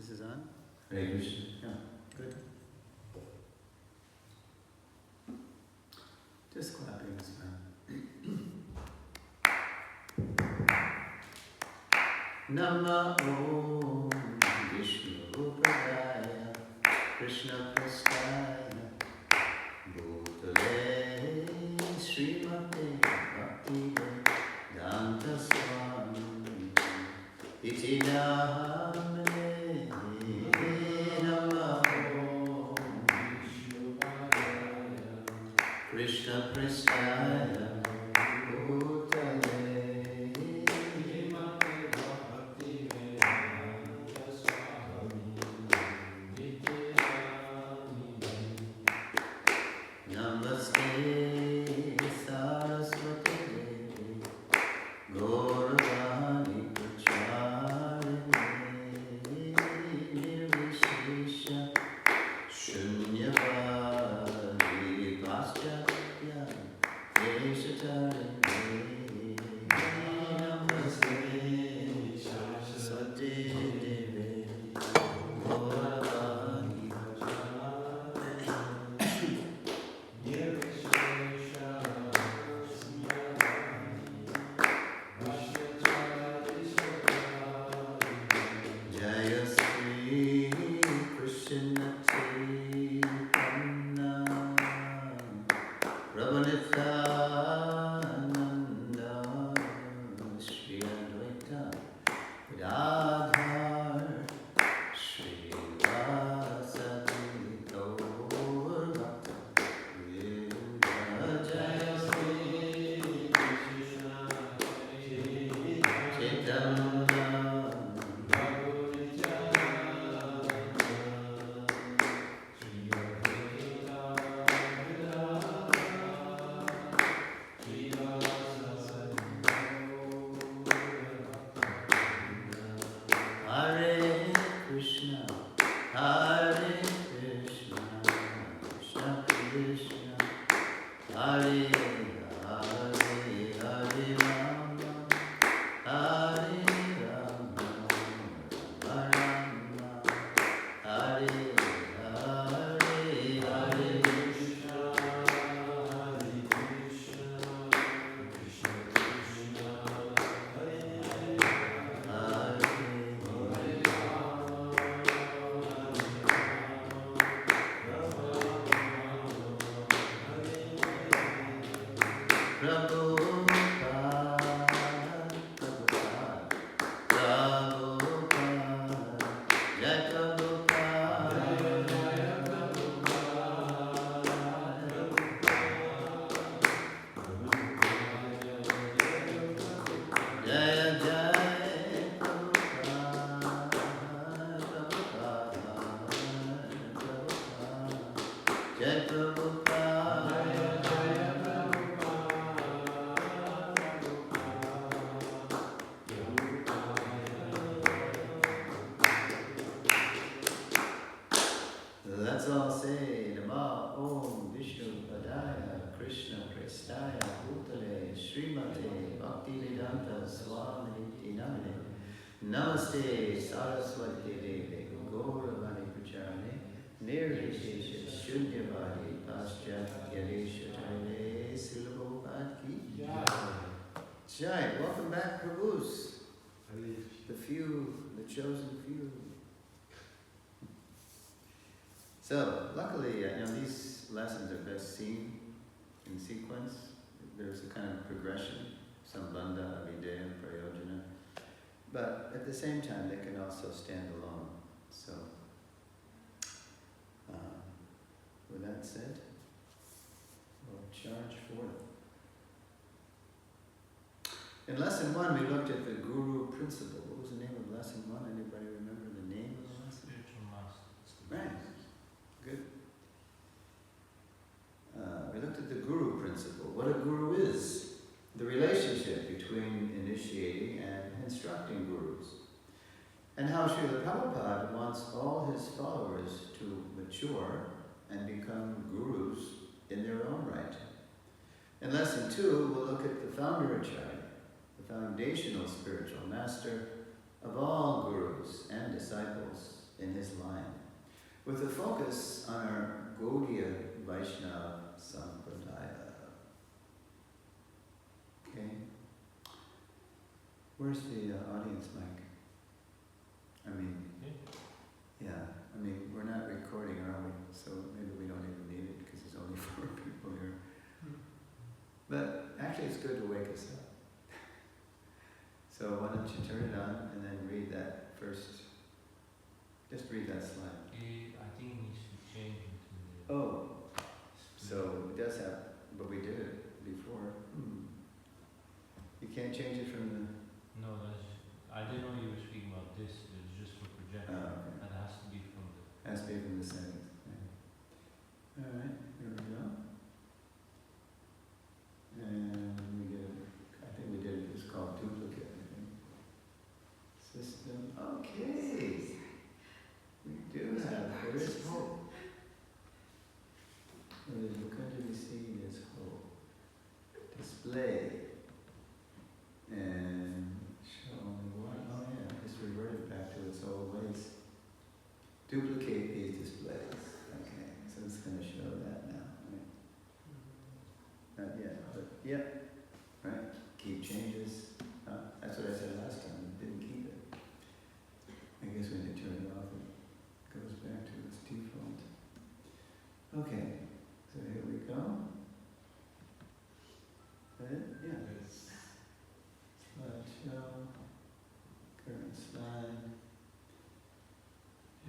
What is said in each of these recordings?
This is on? Hare Krishna. Yeah, good. Just clapping is fine. Namo Vishnu Padaya Krishna Prasthaya Bhutale Srimate Bhakti Vedanta Swami Iti Namane Namo Vishnu Padaya Krishna Prasthaya Let's all say Namo Om Vishnu Padaya Krishna Prasthaya Bhutale Srimate Bhaktivedanta Swami Iti Namane Namaste Saraswati Deve Gauravani Pracharane Nirvishesha Shunyavadi Paschatya Deshatale Silvopad Ki Jai. Welcome back, Prabhus. The few, the chosen few. So, luckily, these lessons are best seen in sequence. There's a kind of progression, Sambandha, Avideya, Prayojana. But at the same time, they can also stand alone. So, with that said, we'll charge forth. In lesson 1, we looked at the Guru principle. What was the name of lesson 1? Anybody remember the name of the lesson? Spiritual master. Right. Good. We looked at the Guru principle. What a Guru is. The relationship between initiating and instructing Gurus. And how Srila Prabhupada wants all his followers to mature and become Gurus in their own right. In lesson 2, we'll look at the founder Acharya, the foundational spiritual master of all Gurus and disciples with a focus on our Gaudiya Vaishnava Sampradaya. Okay? Where's the audience mic? I mean, yeah, I mean, we're not recording, are we? So maybe we don't even need it because there's only 4 people here. But actually it's good to wake us up. So why don't you turn it on and then read that first, just read that slide. I think it needs to change into the... Oh, so it does have, but we did it before. You can't change it from the... No, I didn't know you were speaking about this. It's just for projection. Okay. That has to be from the... Has to be from the settings. Yeah. Alright, here we go. And we did it, I think we did it, it's called duplicate, I think. System, okay. We do have, there is hope. What is going to be seen is hope. Display. And show only one, oh yeah, it's reverted back to its old ways. Duplicate these displays. Okay, so it's going to show that now. Right? Not yet, but yep. Right? Keep changes. That's what I said last time. It didn't keep it. I guess when you turn it off, it goes back to its default. Okay, so here we go. That it? Yeah. Slideshow. Current slide.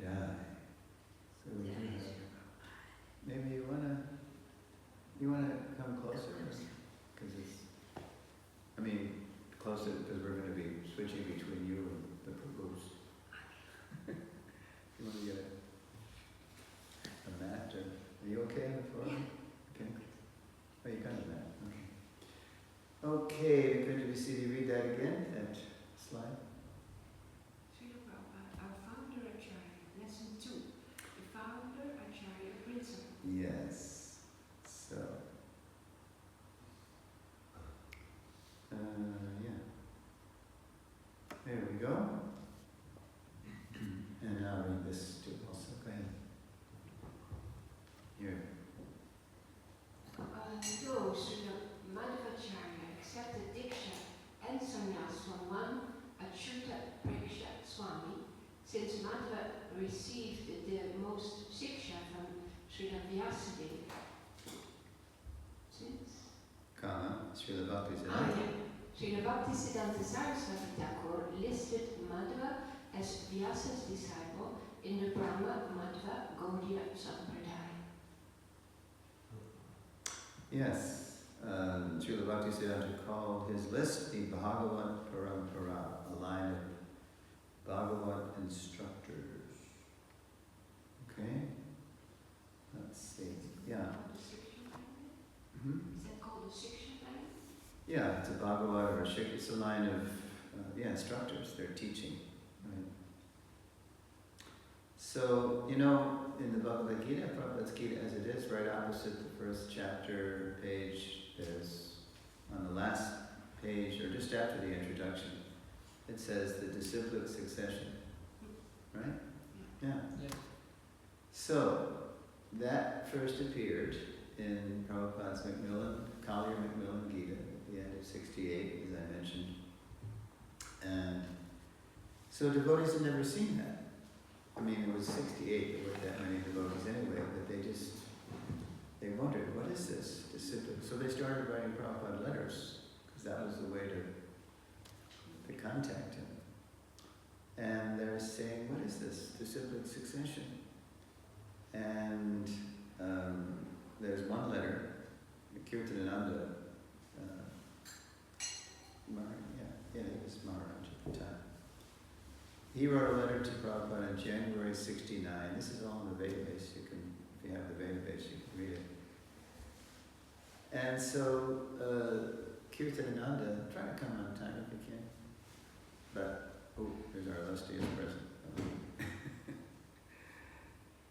Yeah. So we do have. Maybe you wanna come closer, because it's. I mean, closer because we're going to be switching between you and the Prabhus. You want to get a mat? Are you okay on the floor? Okay. Oh, you got a mat. Okay. Okay, good to see you. Read that again. That slide. Srila Prabhupada, our founder Acharya, lesson 2. The founder Acharya principle. Yes. So. Yeah. There we go. And I'll read this too also. Go ahead. Here. Though Srila Madhvacharya accepted Diksha and Sannyas from one Achyuta Preksha Swami, since Madhva received the most Siksha from Srila Vyasadeva. Since? Srila Bhakti said. Srila Bhaktisiddhanta Saraswati Thakur listed Madhva as Vyasa's disciple in the Brahma Madhva Gaudiya Sampradaya. Yes. Srila Bhakti Siddhanta called his list the Bhagavat Parampara, a line of Bhagavat instructors. Okay? Let's see. Yeah. The Siksha line? Mm-hmm. Is that called the Siksha line? Yeah, it's a Bhagavat or a Shik. It's a line of instructors. They're teaching. Right? So, in the Bhagavad Gita, Prabhupada's Gita as it is, right opposite the first chapter page, there's on the last page, or just after the introduction, it says the disciplic succession. Right? Yeah. So, that first appeared in Prabhupada's Collier Macmillan Gita at the end of 68, as I mentioned. And so devotees had never seen that. I mean, it was 68, there weren't that many devotees anyway, but they wondered, what is this disciplic? So they started writing Prabhupada letters, because that was the way to contact him. And they were saying, what is this disciplic succession? And there's one letter, Kirtanananda, he was Maharaj at the time. He wrote a letter to Prabhupada in January '69. This is all in the database. If you have the database, you can read it. And so Kirtanananda, try to come on time if you can. But there's our illustrious present.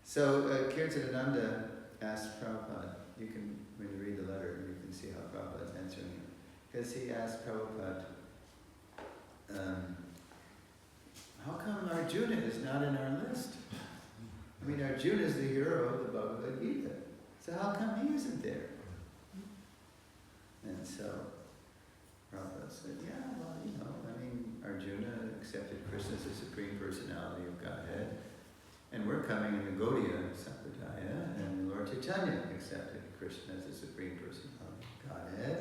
So Kirtanananda asked Prabhupada. When you read the letter, you can see how Prabhupada's answering it. Because he asked Prabhupada, how come Arjuna is not in our list? I mean, Arjuna is the hero of the Bhagavad Gita. So how come he isn't there? And so Prabhupada said, yeah, well, you know, I mean, Arjuna accepted Krishna as the Supreme Personality of Godhead. And we're coming in the Gaudiya Sampradaya, and Lord Chaitanya accepted Krishna as the Supreme Personality of Godhead.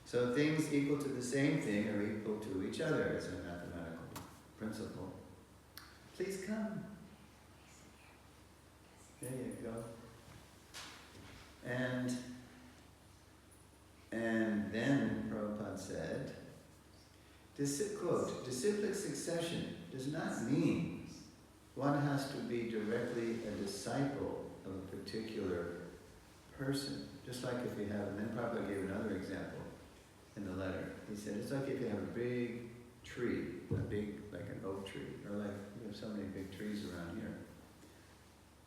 So things equal to the same thing are equal to each other. It's a mathematical principle. Please come. There you go. And then Prabhupada said, quote, disciplic succession does not mean one has to be directly a disciple of a particular person. Just like if you have, and then Prabhupada gave another example in the letter. He said, it's like if you have a big tree, like an oak tree, or like we have so many big trees around here.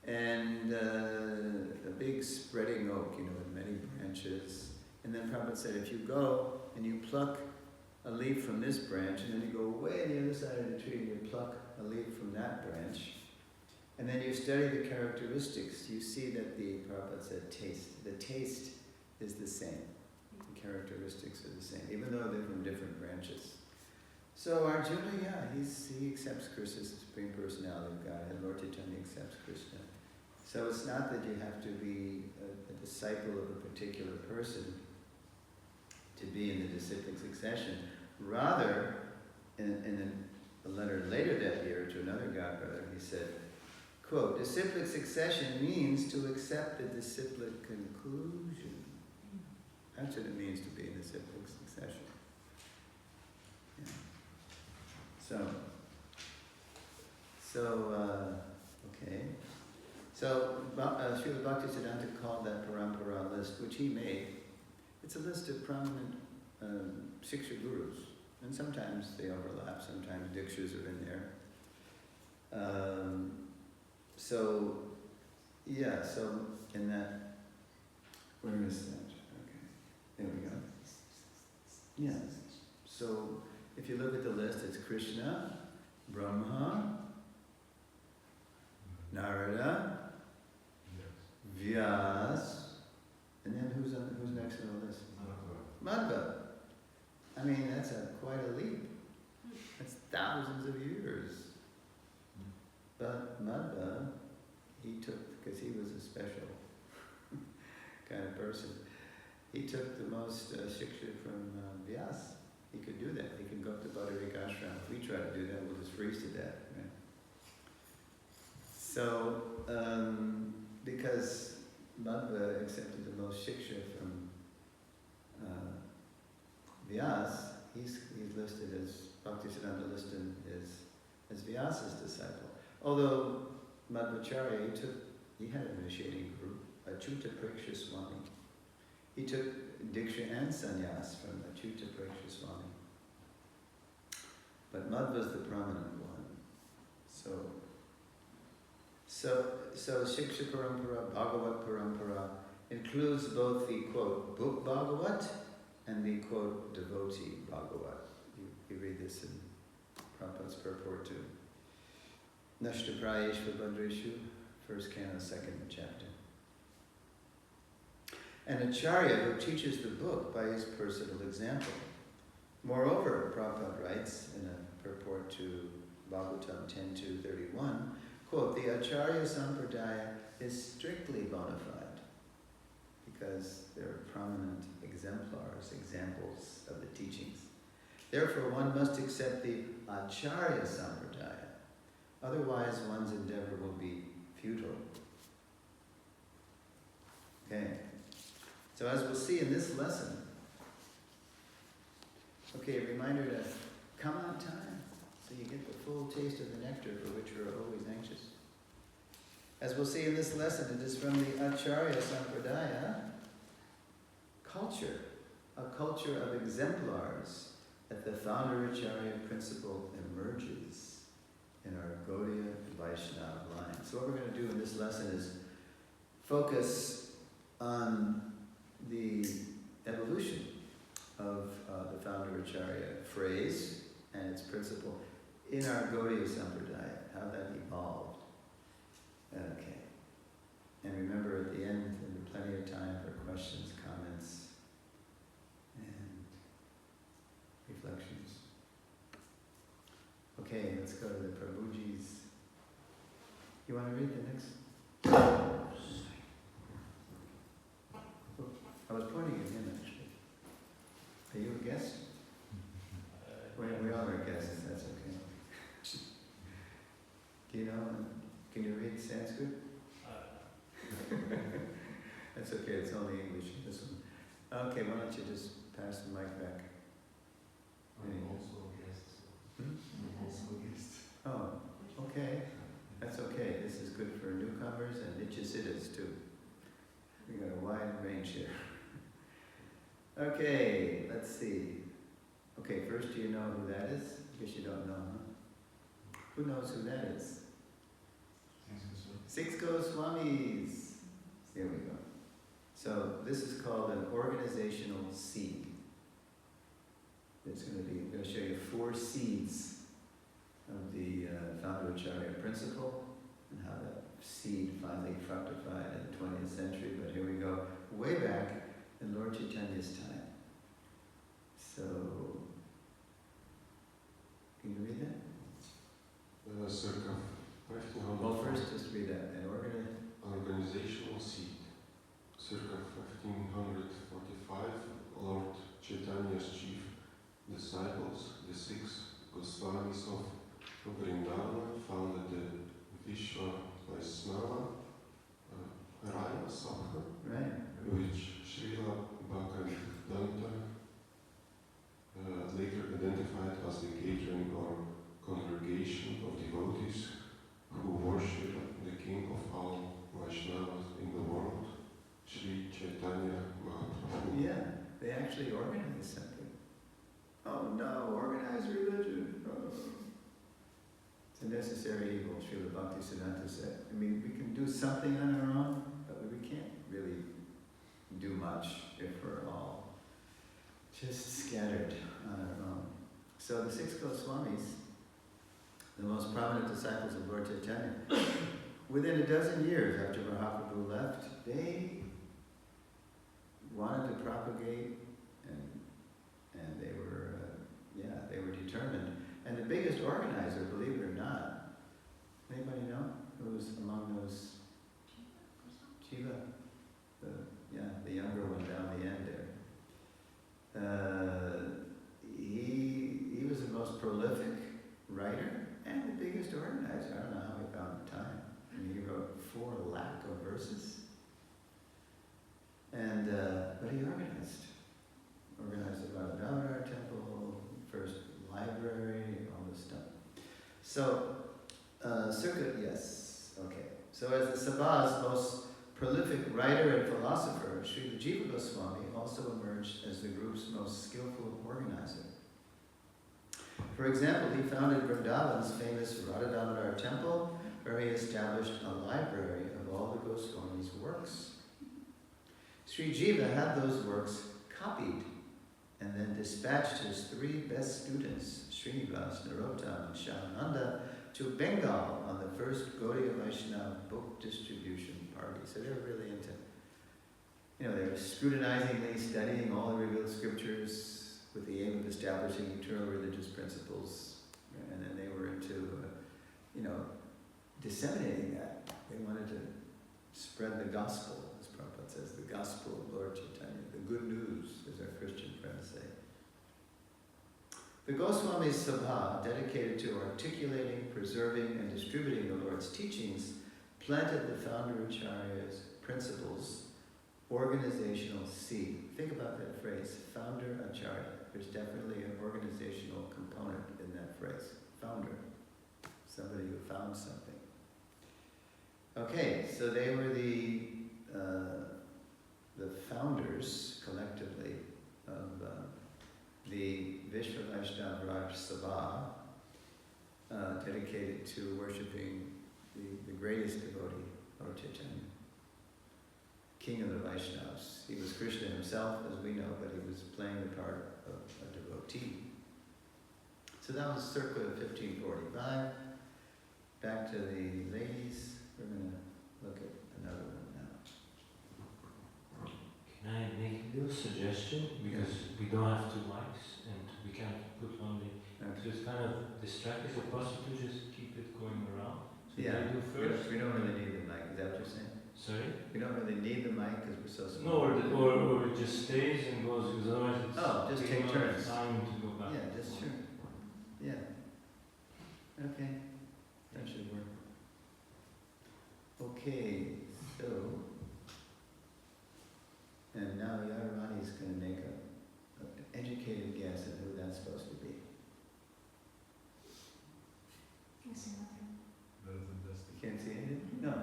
And a big spreading oak, you know, with many branches. And then Prabhupada said, if you go and you pluck a leaf from this branch, and then you go way on the other side of the tree and you pluck a leaf from that branch, and then you study the characteristics, you see that Prabhupada said the taste is the same. The characteristics are the same, even though they're from different branches. So Arjuna, yeah, he accepts Krishna as the Supreme Personality of God, and Lord Chaitanya accepts Krishna. So it's not that you have to be a disciple of a particular person to be in the disciplic succession. Rather, in a letter later that year to another godbrother, he said, quote, disciplic succession means to accept the disciplic conclusion. That's what it means to be in disciplic succession. Yeah. Okay. So, Srila Bhaktisiddhanta called that parampara list, which he made. It's a list of prominent Shiksha gurus. And sometimes they overlap, sometimes Dikshas are in there. So in that, where is that? Okay, there we go. Yeah, so if you look at the list, it's Krishna, Brahma, Narada, Vyas, and then who's next on the list? Madhva. I mean, that's quite a leap. That's thousands of years. But Madhva, he took, because he was a special kind of person, he took the most shiksha from Vyas. He could do that. He could go up to Bhadravika Ashram. If we try to do that, we'll just freeze to death. Right? So, because Madhva accepted the most shiksha from Vyas, he's listed as, Bhaktisiddhanta listed as Vyasa's disciple. Although Madhvacharya, he had an initiating guru, Achyuta Preksha Swami. He took Diksha and Sannyas from Achyuta Preksha Swami. But Madhva's the prominent one. So Shiksha Parampara, Bhagavat Parampara includes both the, quote, book Bhagavat and the, quote, devotee Bhagavat. You read this in Prabhupada's purport to Nashtaprayeshva Bhadreshu, first canto, second chapter. And Acharya, who teaches the book by his personal example. Moreover, Prabhupada writes in a purport to Bhagavatam 10.2.31, quote, the Acharya Sampradaya is strictly bona fide because there are prominent examples of the teachings. Therefore, one must accept the Acharya Sampradaya. Otherwise, one's endeavor will be futile. Okay. So as we'll see in this lesson, okay, a reminder to come on time so you get the full taste of the nectar for which we're always anxious. As we'll see in this lesson, it is from the Acharya Sampradaya culture, a culture of exemplars, that the founder Acharya principle emerges in our Gaudiya Vaishnava line. So what we're going to do in this lesson is focus on the evolution of the founder Acharya phrase and its principle in our Gaudiya Sampradaya, how that evolved. Okay. And remember, at the end, there's plenty of time for questions, comments, and reflections. Okay, let's go to the Prabhuji's. You want to read the next? I was pointing at him, actually. Are you a guest? We all are guests, that's okay. Do you know, can you read Sanskrit? That's okay, it's only English, this one. Okay, why don't you just pass the mic back? I'm also a guest. I'm also a guest. Oh, okay. That's okay. This is good for newcomers and nityasiddhas too. We got a wide range here. Okay, let's see. Okay, first, do you know who that is? I guess you don't know, huh? Who knows who that is? Six Goswamis. Here we go. So this is called an organizational seed. I'm going to show you 4 seeds of the founder Acharya principle and how that seed finally fructified in the 20th century. But here we go, way back in Lord Chaitanya's time. So, can you read that? Circa 1500. Well, first just read that. An organizational seed. Circa 1545, Lord Chaitanya's chief disciples, the 6 Goswamis of Vrindavan, founded the Vishwa Vaishnava Raya Sabha, right. which Srila Bhaktivedanta later identified as the gathering or congregation of devotees who worship the king of all Vaishnavas in the world, Sri Chaitanya Mahaprabhu. Yeah, they actually organized something. Oh no, organized religion. Oh. It's a necessary evil, Srila Bhaktisiddhanta said. I mean, we can do something on our own, but we can't really do much if we're all just scattered on our own. So the 6 Goswamis, the most prominent disciples of Lord Chaitanya, within a dozen years after Mahaprabhu left, they wanted to propagate and they were determined. And the biggest organizer, believe it or not, anybody know who was among those? Jiva, the younger one down the end there. He was the most prolific writer and the biggest organizer. I don't know how he found the time. I mean, he wrote 4 lakh of verses. And but he organized the Radhadesh temple, first library, all this stuff. So, circuit, yes, okay. So as the Sabha's most prolific writer and philosopher, Srila Jiva Goswami also emerged as the group's most skillful organizer. For example, he founded Vrindavan's famous Radhadesh temple, where he established a library of all the Goswami's works. Sri Jiva had those works copied and then dispatched his 3 best students, Srinivas, Narottam, and Shamananda, to Bengal on the first Gaudiya Vaishnava book distribution party. So they were really into, they were scrutinizingly studying all the revealed scriptures with the aim of establishing eternal religious principles. And then they were into, disseminating that. They wanted to spread the gospel, as Prabhupada says, the gospel of Lord Chaitanya, the good news, as our Christian friends say. The Goswami Sabha, dedicated to articulating, preserving, and distributing the Lord's teachings, planted the founder Acharya's principles, organizational seed. Think about that phrase, founder Acharya. There's definitely an organizational component in that phrase, founder, somebody who found something. Okay, so they were the founders, collectively, of the Vishwa Vaishnava Raj Sabha, dedicated to worshipping the greatest devotee, Lord Chaitanya, king of the Vaishnavas. He was Krishna himself, as we know, but he was playing the part of a devotee. So that was circa 1545. Back to the ladies. We're going to suggestion because we don't have two mics and we can't put only. So it's kind of distracting. Is it possible to just keep it going around? So Yeah, they do first. we don't really need the mic, is that what you're saying? Sorry? We don't really need the mic because we're so No, small. or it just stays and goes because otherwise it's Just take taking a lot of turns. time to go back. Yeah, just sure. Yeah. Okay, that should work. Okay, so, and now Yadarani's going to make an educated guess at who that's supposed to be. I see nothing. You can't see anything? No,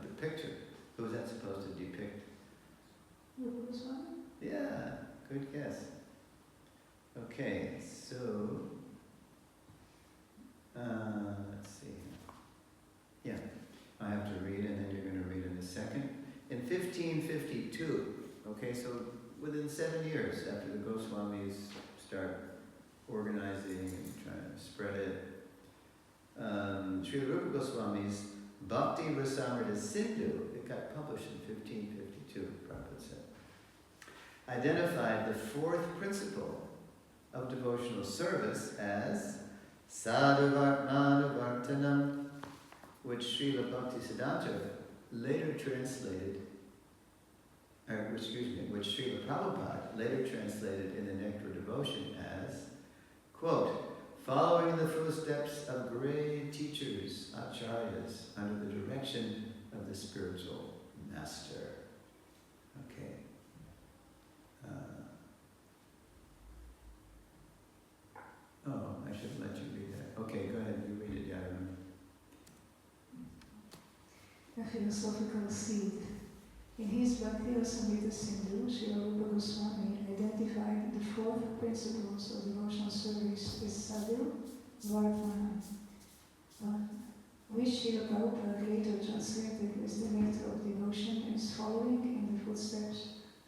the picture. Who's that supposed to depict? Rupa Goswami? Yeah, good guess. Okay, so, let's see. Yeah, I have to read and then you're going to read in a second. In 1552, okay, so within 7 years after the Goswamis start organizing and trying to spread it, Sri Rupa Goswami's Bhakti Rasamrita Sindhu, it got published in 1552, Prabhupada said, identified the fourth principle of devotional service as Sadhuvartmanavartanam, which Srila Bhaktisiddhanta later translated, which Srila Prabhupada later translated in the Nectar of Devotion as, quote, following the footsteps of great teachers, Acharyas, under the direction of the spiritual master. Okay. I should let you read that. Okay, go ahead, you read it, Yadaram. A philosophical seed. In his Bhakti Rasamrita Sindhu, Srila Rupa Goswami identified the fourth principles of devotional service as sadhu, vartmana, which Srila Prabhupada later translated as the nectar of devotion as following in the footsteps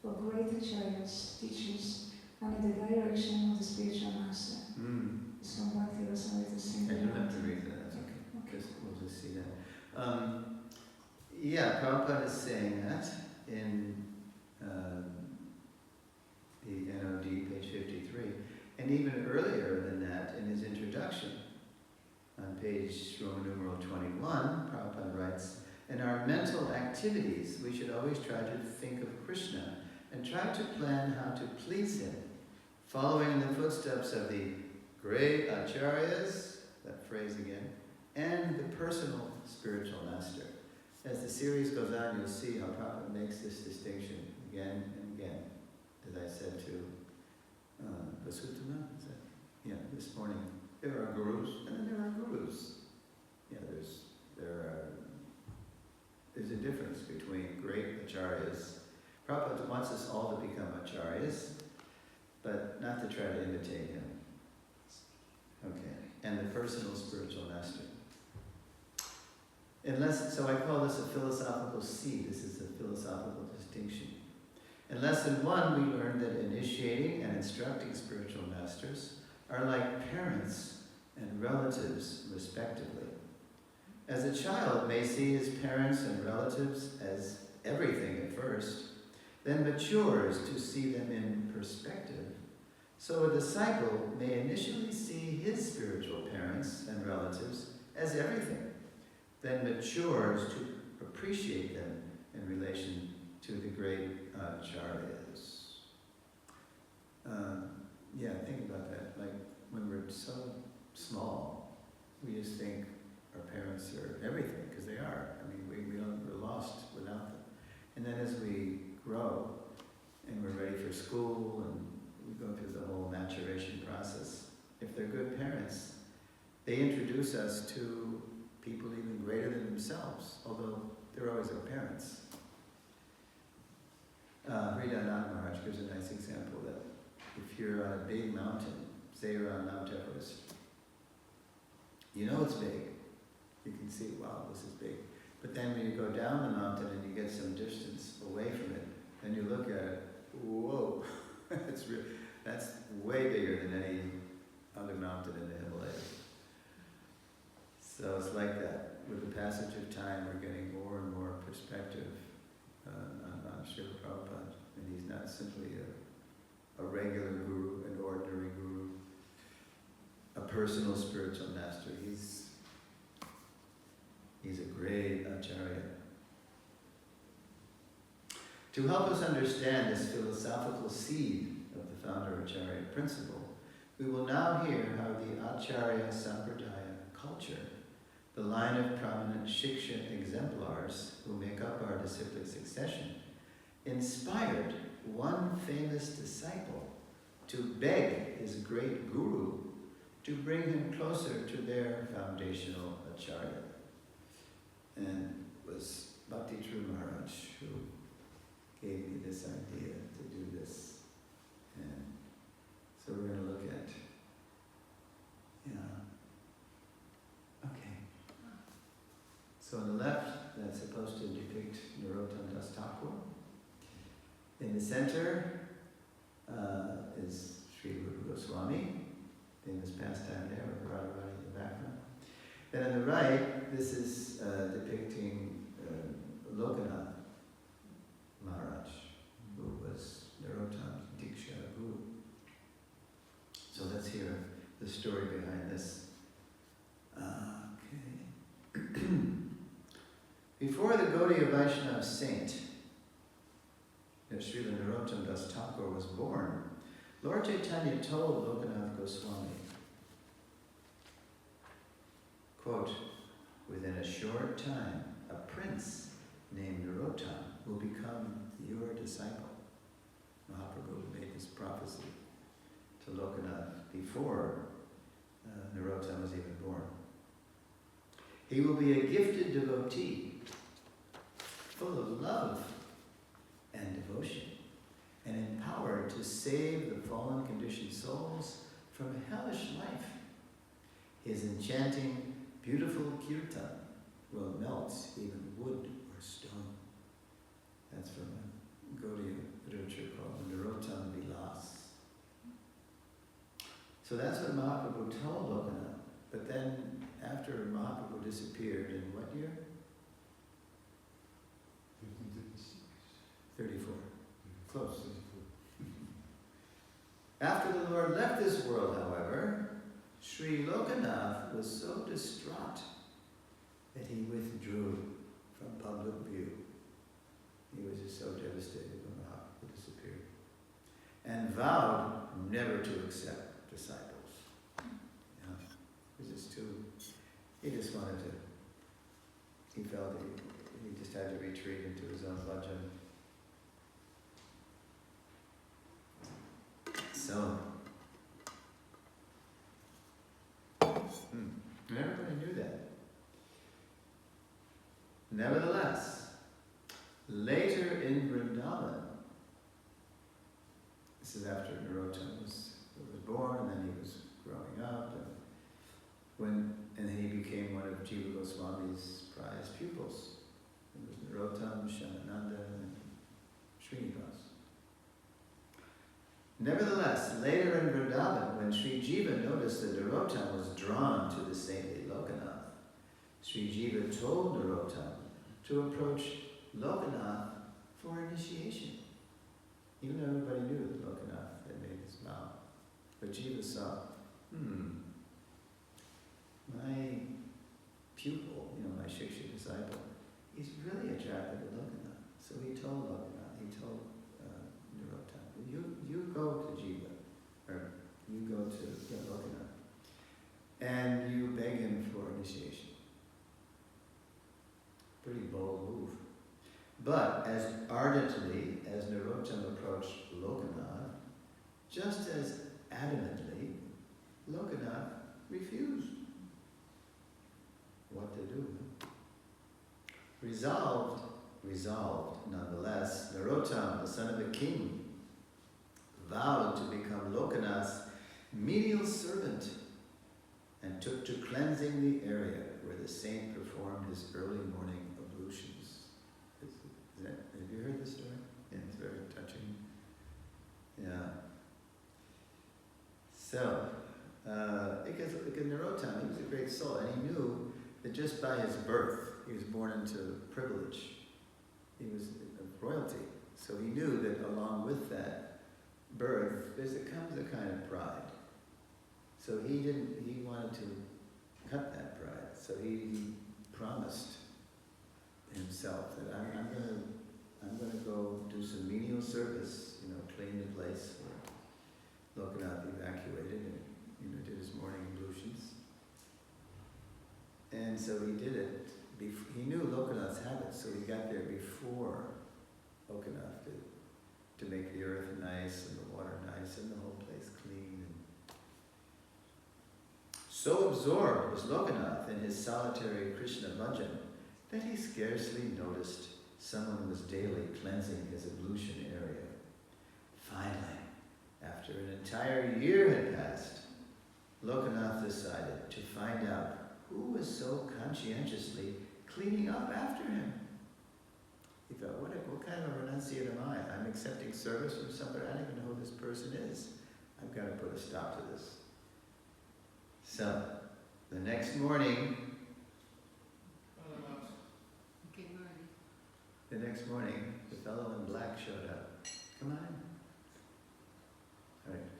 of great acharyas, teachers, under the direction of the spiritual master. It's from Bhakti Rasamrita Sindhu. I don't have to read that, that's okay. Okay. We'll just see that. Yeah, Prabhupada is saying that in the NOD, page 53, and even earlier than that in his introduction. On page Roman numeral 21, Prabhupada writes, in our mental activities, we should always try to think of Krishna and try to plan how to please him, following in the footsteps of the great acharyas, that phrase again, and the personal spiritual master. As the series goes on, you'll see how Prabhupada makes this distinction again and again. As I said to Vasutama, this morning, there are gurus, and then there are gurus. Yeah, there's a difference between great acharyas. Prabhupada wants us all to become acharyas, but not to try to imitate him. Okay, and the personal spiritual master. So I call this a philosophical seed. This is a philosophical distinction. In lesson 1, we learned that initiating and instructing spiritual masters are like parents and relatives, respectively. As a child may see his parents and relatives as everything at first, then matures to see them in perspective, so a disciple may initially see his spiritual parents and relatives as everything, then matures to appreciate them in relation to the great acharyas. Think about that. Like when we're so small, we just think our parents are everything, because they are. I mean, we're lost without them. And then as we grow and we're ready for school and we go through the whole maturation process, if they're good parents, they introduce us to people even greater than themselves, although they're always our parents. Radhadesh Maharaj gives a nice example that if you're on a big mountain, say you're on Mount Everest, you know it's big. You can see, wow, this is big. But then when you go down the mountain and you get some distance away from it, then you look at it, whoa, that's way bigger than any other mountain in the Himalayas. So it's like that. With the passage of time, we're getting more and more perspective on Srila Prabhupada. And he's not simply a regular guru, an ordinary guru, a personal spiritual master. He's a great Acharya. To help us understand this philosophical seed of the founder Acharya principle, we will now hear how the Acharya Sampradaya culture, the line of prominent Shiksha exemplars who make up our disciplic succession, inspired one famous disciple to beg his great guru to bring him closer to their foundational Acharya. And it was Bhakti True Maharaj who gave me this idea to do this. And so we're going to look at, okay. So on the left, that's supposed to depict Narottam Das Thakur. In the center is Sri Rupa Goswami, famous pastime there with Radharani in the background. Then on the right, this is depicting Lokanath Maharaj, who was Narottam's Diksha Guru. So let's hear the story behind this. Okay. Before the Gaudiya Vaishnava saint, Srila Narottam Das Thakur, was born, Lord Chaitanya told Lokanath Goswami, quote, "Within a short time, a prince named Narottam will become your disciple." Mahaprabhu made this prophecy to Lokanath before Narottam was even born. He will be a gifted devotee, full of love and devotion, and empowered to save the fallen conditioned souls from hellish life. His enchanting, beautiful kirtan will melt even wood or stone. That's from a Gaudiya literature called the Narottam Vilas. So that's what Mahaprabhu told Lokanath. But then, after Mahaprabhu disappeared in what year? 34. Close. After the Lord left this world, however, Sri Lokanath was so distraught that he withdrew from public view. He was just so devastated when Mahaprabhu disappeared, and vowed never to accept disciples. It was just too, he just wanted to, he felt that he just had to retreat into his own bhajan. So, and everybody knew that. Nevertheless, later in Vrindavan, this is after Narottam was born, and then he was growing up, and then he became one of Jiva Goswami's prized pupils. It was Narottam, Shamananda, and Srinivas. Nevertheless, later in Vrindavan, when Sri Jiva noticed that Narottam was drawn to the saintly Lokanath, Sri Jiva told Narottam to approach Lokanath for initiation. Even though everybody knew that Lokanath had made his vow. But Jiva saw, my pupil, my Shiksha disciple, he's really attracted to Lokanath. So he told Lokanath, he told Narottam, you go to Jiva, or you go to Lokanath, and you beg him for initiation. Pretty bold move. But as ardently as Narottam approached Lokanath, just as adamantly, Lokanath refused. What to do? Resolved nonetheless, Narottam, the son of a king, vowed to become Lokanath's menial servant and took to cleansing the area where the saint performed his early morning ablutions. Have you heard this story? Yeah, it's very touching. Yeah. So, because Narottam, he was a great soul, and he knew that just by his birth, he was born into privilege. he was of royalty. So he knew that along with that birth, comes a kind of pride. So he wanted to cut that pride. So he promised himself that I'm gonna go do some menial service, clean the place where Lokanath evacuated and did his morning ablutions. And so he did it. He knew Lokanath's habits, so he got there before Lokanath did, to make the earth nice and the water nice and the whole place clean. So absorbed was Lokanath in his solitary Krishna bhajan that he scarcely noticed someone was daily cleansing his ablution area. Finally, after an entire year had passed, Lokanath decided to find out who was so conscientiously cleaning up after him. He thought, what kind of a renunciate am I? I'm accepting service from somebody. I don't even know who this person is. I've got to put a stop to this. So, the next morning, the fellow in black showed up. Come on. All right.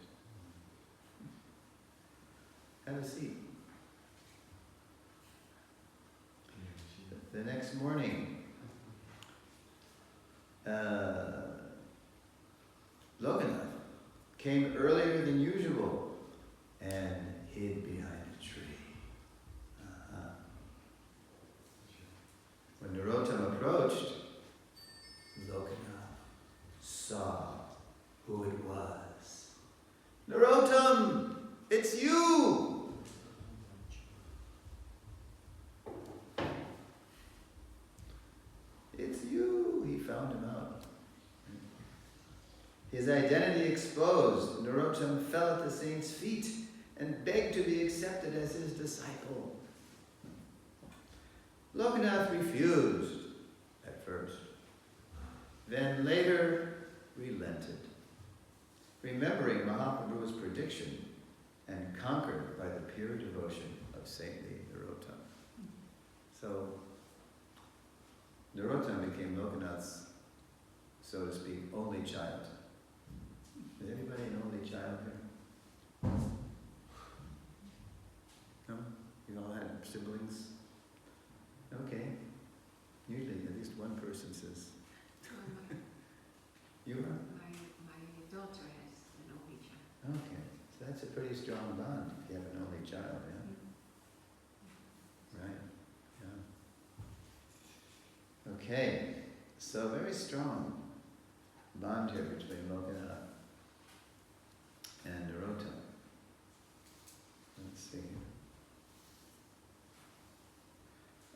Have a seat. The next morning, Lokanath came earlier than usual and hid behind a tree. When Narottam approached, Lokanath saw who it was. Narottam, it's you! It's you! He found him out. His identity exposed, Narottam fell at the saint's feet and begged to be accepted as his disciple. Lokanath refused at first, then later relented, remembering Mahaprabhu's prediction and conquered by the pure devotion of saintly Narottam. So, Narottam became Lokanath's, so to speak, only child. Is anybody an only child here? No? You all had siblings? Okay. Usually at least one person says. You are? My daughter has an only child. Okay. So that's a pretty strong bond if you have an only child, yeah? Right. Yeah. Okay. So very strong bond here between Lokanath and Narottam. Let's see.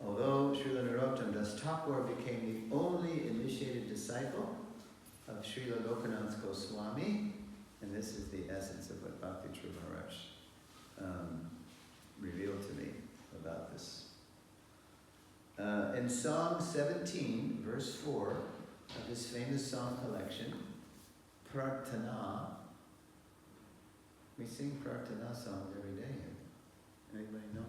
Although Srila Narottam Das Thakur became the only initiated disciple of Srila Lokanath Goswami, and this is the essence of what Bhakti True Maharaj revealed to me about this. In Song 17, verse 4 of his famous song collection, Prarthana, we sing Prarthana songs every day here. Anybody know?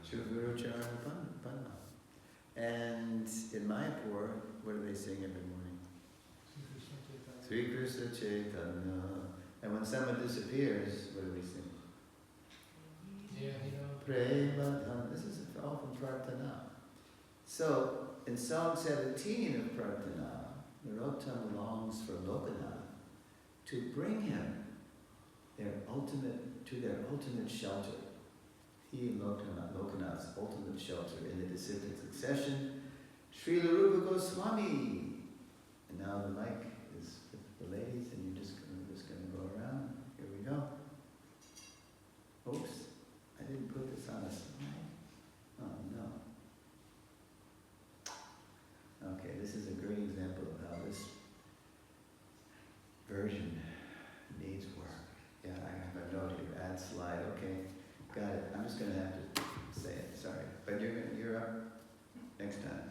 Shuguru Charana Panna. And in Mayapur, what do they sing every morning? Sri Krishna Chaitanya. And when someone disappears, what do we sing? Premadhan. This is all from Prarthana. So, in Song 17 of Prarthana, Narottam longs for Lokanath to bring him to their ultimate shelter. He and Lokanath's ultimate shelter in the disciplic succession, Srila Rupa Goswami. And now the mic is with the ladies, and we're just going to go around. Here we go. Oops, I didn't put this on a slide. Oh no. Okay, this is a great example of how this version needs work. Yeah, I have a note here, add slide, okay. Got it. I'm just going to have to say it. Sorry, but you're up next time.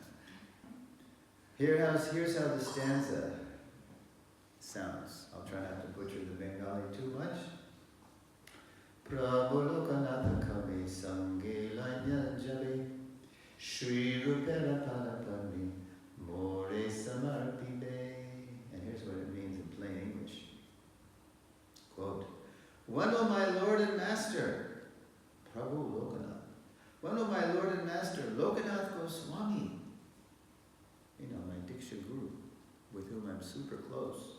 Here's how the stanza sounds. I'll try not to butcher the Bengali too much. Prabhu Lokanath kami sange lanyanjali Shri Rupera Pana Lokanath Goswami, my Diksha Guru, with whom I'm super close,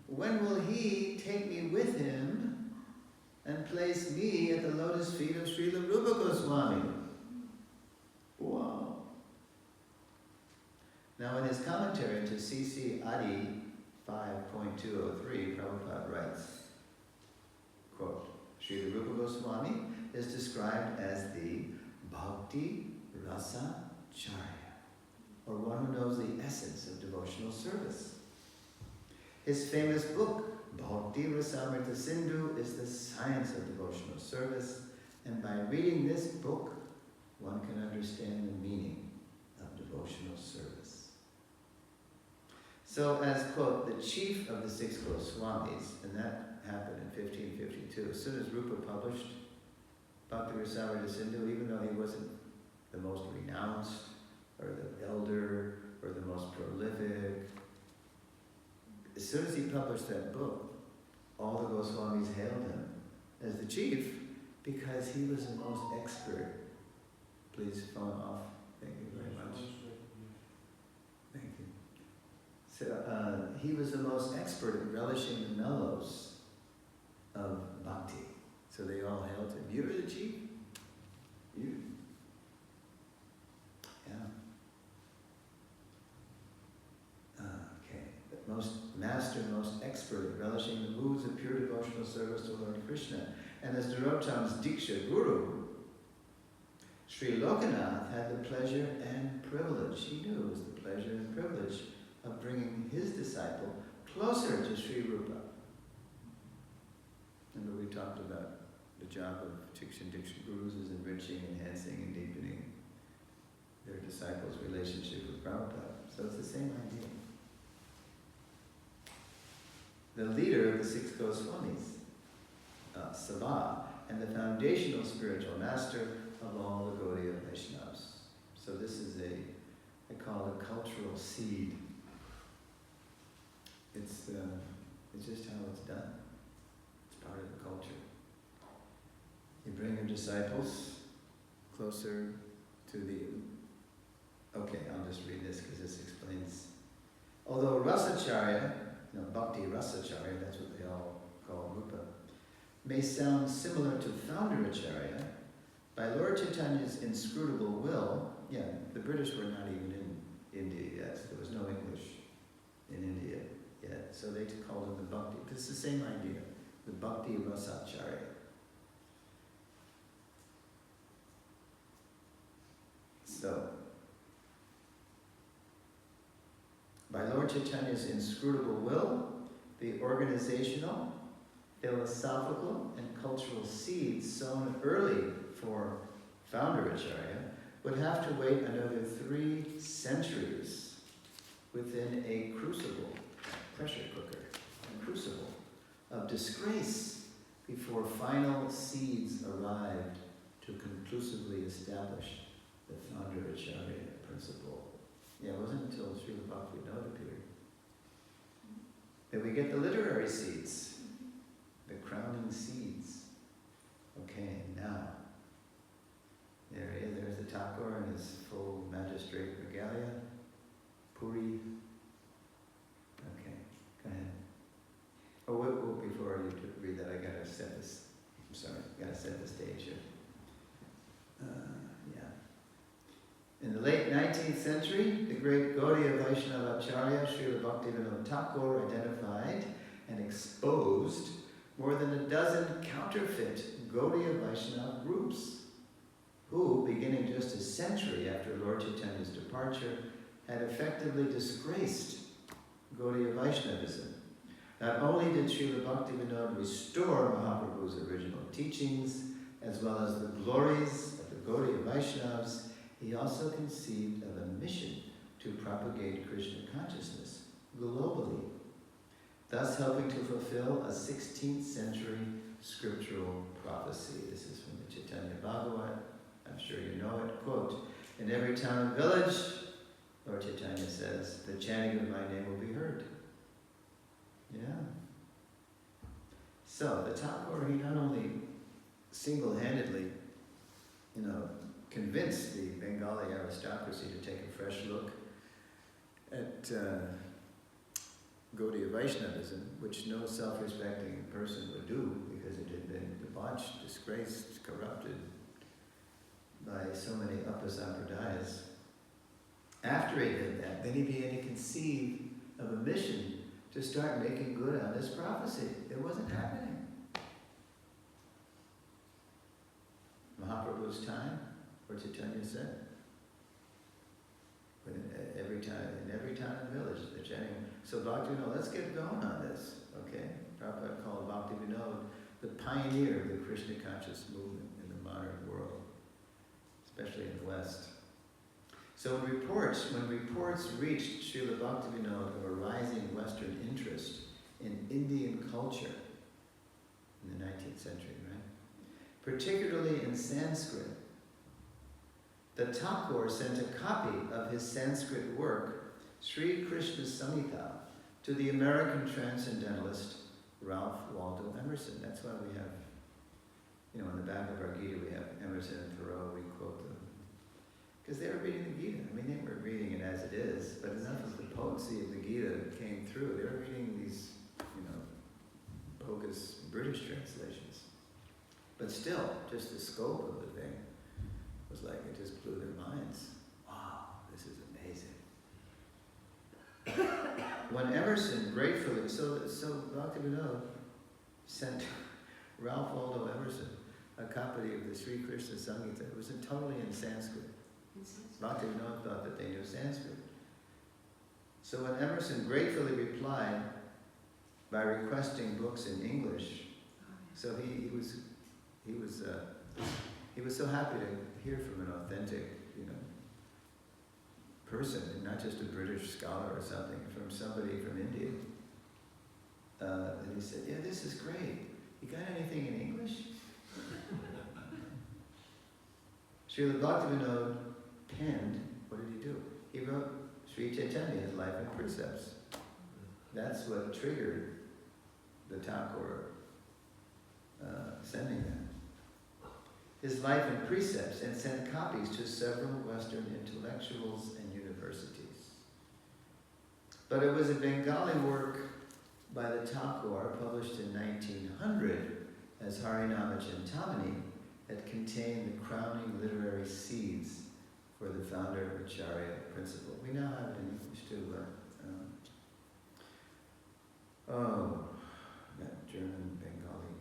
when will he take me with him and place me at the lotus feet of Srila Rupa Goswami? Wow. Now in his commentary to C.C. Adi 5.203, Prabhupada writes, quote, Srila Rupa Goswami is described as the Bhakti Rasa Acharya, or one who knows the essence of devotional service. His famous book, Bhakti Rasamrita Sindhu, is the science of devotional service, and by reading this book, one can understand the meaning of devotional service. So as, quote, the chief of the six Goswamis, and that happened in 1552, as soon as Rupa published Bhakti Rasamrita Sindhu, even though he wasn't the most renounced, or the elder, or the most prolific, as soon as he published that book, all the Goswamis hailed him as the chief because he was the most expert. Please phone off. Thank you very much. Thank you. So he was the most expert at relishing the mellows of bhakti. So they all hailed him. You're the chief? You? Yeah. Most expert at relishing the moods of pure devotional service to Lord Krishna. And as Narottam's Diksha Guru, Sri Lokanath had the pleasure and privilege, he knew it was the pleasure and privilege of bringing his disciple closer to Sri Rupa. Remember we talked about the job of Diksha Gurus is enriching, enhancing, and deepening their disciples' relationship with Prabhupada. So it's the same idea. The leader of the six Goswamis, Sabha, and the foundational spiritual master of all the Gaudiya Vaishnavas. So this is I call it a cultural seed. It's just how it's done. It's part of the culture. You bring your disciples closer to the... Okay, I'll just read this because this explains. Although Rasacharya, Bhakti Rasacharya, that's what they all call Rupa, may sound similar to Founder Acharya, by Lord Chaitanya's inscrutable will, the British were not even in India yet, so there was no English in India yet, so they called him the Bhakti. It's the same idea, the Bhakti Rasacharya. So, by Lord Chaitanya's inscrutable will, the organizational, philosophical, and cultural seeds sown early for Founder Acharya would have to wait another 3 centuries within a crucible, pressure cooker, a crucible of disgrace before final seeds arrived to conclusively establish the Founder Acharya principle. It wasn't until Srila Bhaktivinoda appeared that we get the literary seeds, the crowning seeds. Okay, now, there he is, there's the Thakur in his full magistrate regalia, Puri. Okay, go ahead. Oh, before you read that, I gotta set this, gotta set the stage here. In the late 19th century, the great Gaudiya Vaishnava Acharya, Srila Bhaktivinoda Thakur, identified and exposed more than a dozen counterfeit Gaudiya Vaishnava groups, who, beginning just a century after Lord Chaitanya's departure, had effectively disgraced Gaudiya Vaishnavism. Not only did Srila Bhaktivinoda restore Mahaprabhu's original teachings, as well as the glories of the Gaudiya Vaishnavas, he also conceived of a mission to propagate Krishna consciousness globally, thus helping to fulfill a 16th century scriptural prophecy. This is from the Chaitanya Bhagavat. I'm sure you know it. Quote, in every town and village, Lord Chaitanya says, the chanting of my name will be heard. So the Thakur, he not only single-handedly, convince the Bengali aristocracy to take a fresh look at Gaudiya Vaishnavism, which no self-respecting person would do because it had been debauched, disgraced, corrupted by so many upasampradayas. After he did that, then he began to conceive of a mission to start making good on this prophecy. It wasn't happening. Mahaprabhu's time, or Chaitanya said, but in every town and village, they're chanting. So Bhakti Vinod, let's get going on this, okay? Prabhupada called Bhakti Vinod the pioneer of the Krishna conscious movement in the modern world, especially in the West. So when reports reached Srila Bhaktivinoda of a rising Western interest in Indian culture in the 19th century, right? Particularly in Sanskrit, the Thakur sent a copy of his Sanskrit work, Sri Krishna Samhita, to the American transcendentalist Ralph Waldo Emerson. That's why we have, on the back of our Gita we have Emerson and Thoreau, we quote them. Because they were reading the Gita. I mean, they weren't reading it as it is, but enough of the potency of the Gita came through. They were reading these, bogus British translations. But still, just the scope of the thing was like, it just blew their minds. Wow, this is amazing. When Emerson gratefully, so Bhaktivinoda sent Ralph Waldo Emerson a copy of the Sri Krishna Samhita. It was totally in Sanskrit. Bhaktivinoda thought that they knew Sanskrit. So when Emerson gratefully replied by requesting books in English, so he was so happy to hear from an authentic, person, and not just a British scholar or something, from somebody from India. And he said, "Yeah, this is great. You got anything in English?" Srila Bhaktivinoda penned, what did he do? He wrote Sri Chaitanya's Life and Precepts. That's what triggered the Thakur sending them. His Life and Precepts, and sent copies to several Western intellectuals and universities. But it was a Bengali work by the Thakur, published in 1900 as Harinama Chintamani, that contained the crowning literary seeds for the founder Acharya principle. We now have it in English too, that German, Bengali.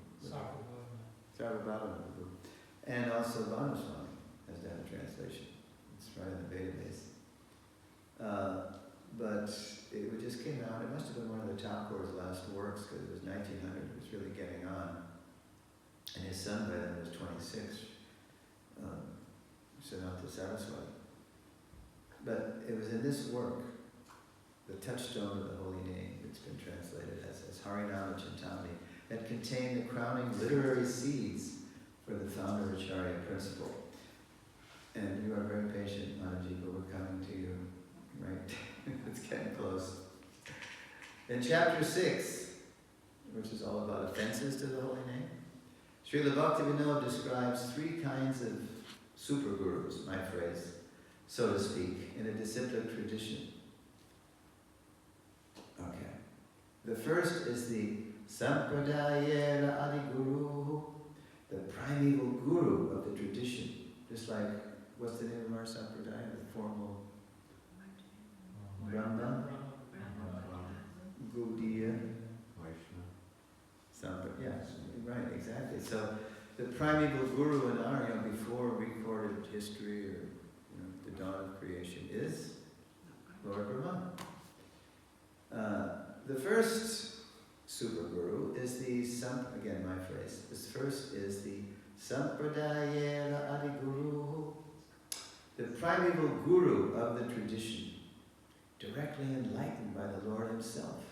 Sarvabhauma. And also Vanuswami has done a translation. It's right in the database. But it just came out. It must have been one of the Thakur's last works, because it was 1900. It was really getting on. And his son by then was 26, Sanatha Saraswati. But it was in this work, the touchstone of the holy name, it's been translated as Harinama Chintamani, that contained the crowning literary seeds for the founder Acharya principle. And you are very patient, Mataji, but we're coming to you, right? It's getting close. In chapter 6, which is all about offenses to the holy name, Srila Bhaktivinoda describes 3 kinds of super gurus, my phrase, so to speak, in a disciplic tradition. Okay. The first is the Sampradayera Adiguru, the primeval guru of the tradition. Just like, what's the name of our Sampradaya? The formal Brahma, Gaudiya, Sampradaya. Yes, right, exactly. So the primeval guru in our, before recorded history or the dawn of creation is Lord Brahma. The first super guru is again my phrase, this first is the Sampradayera Adiguru, the primeval guru of the tradition, directly enlightened by the Lord himself.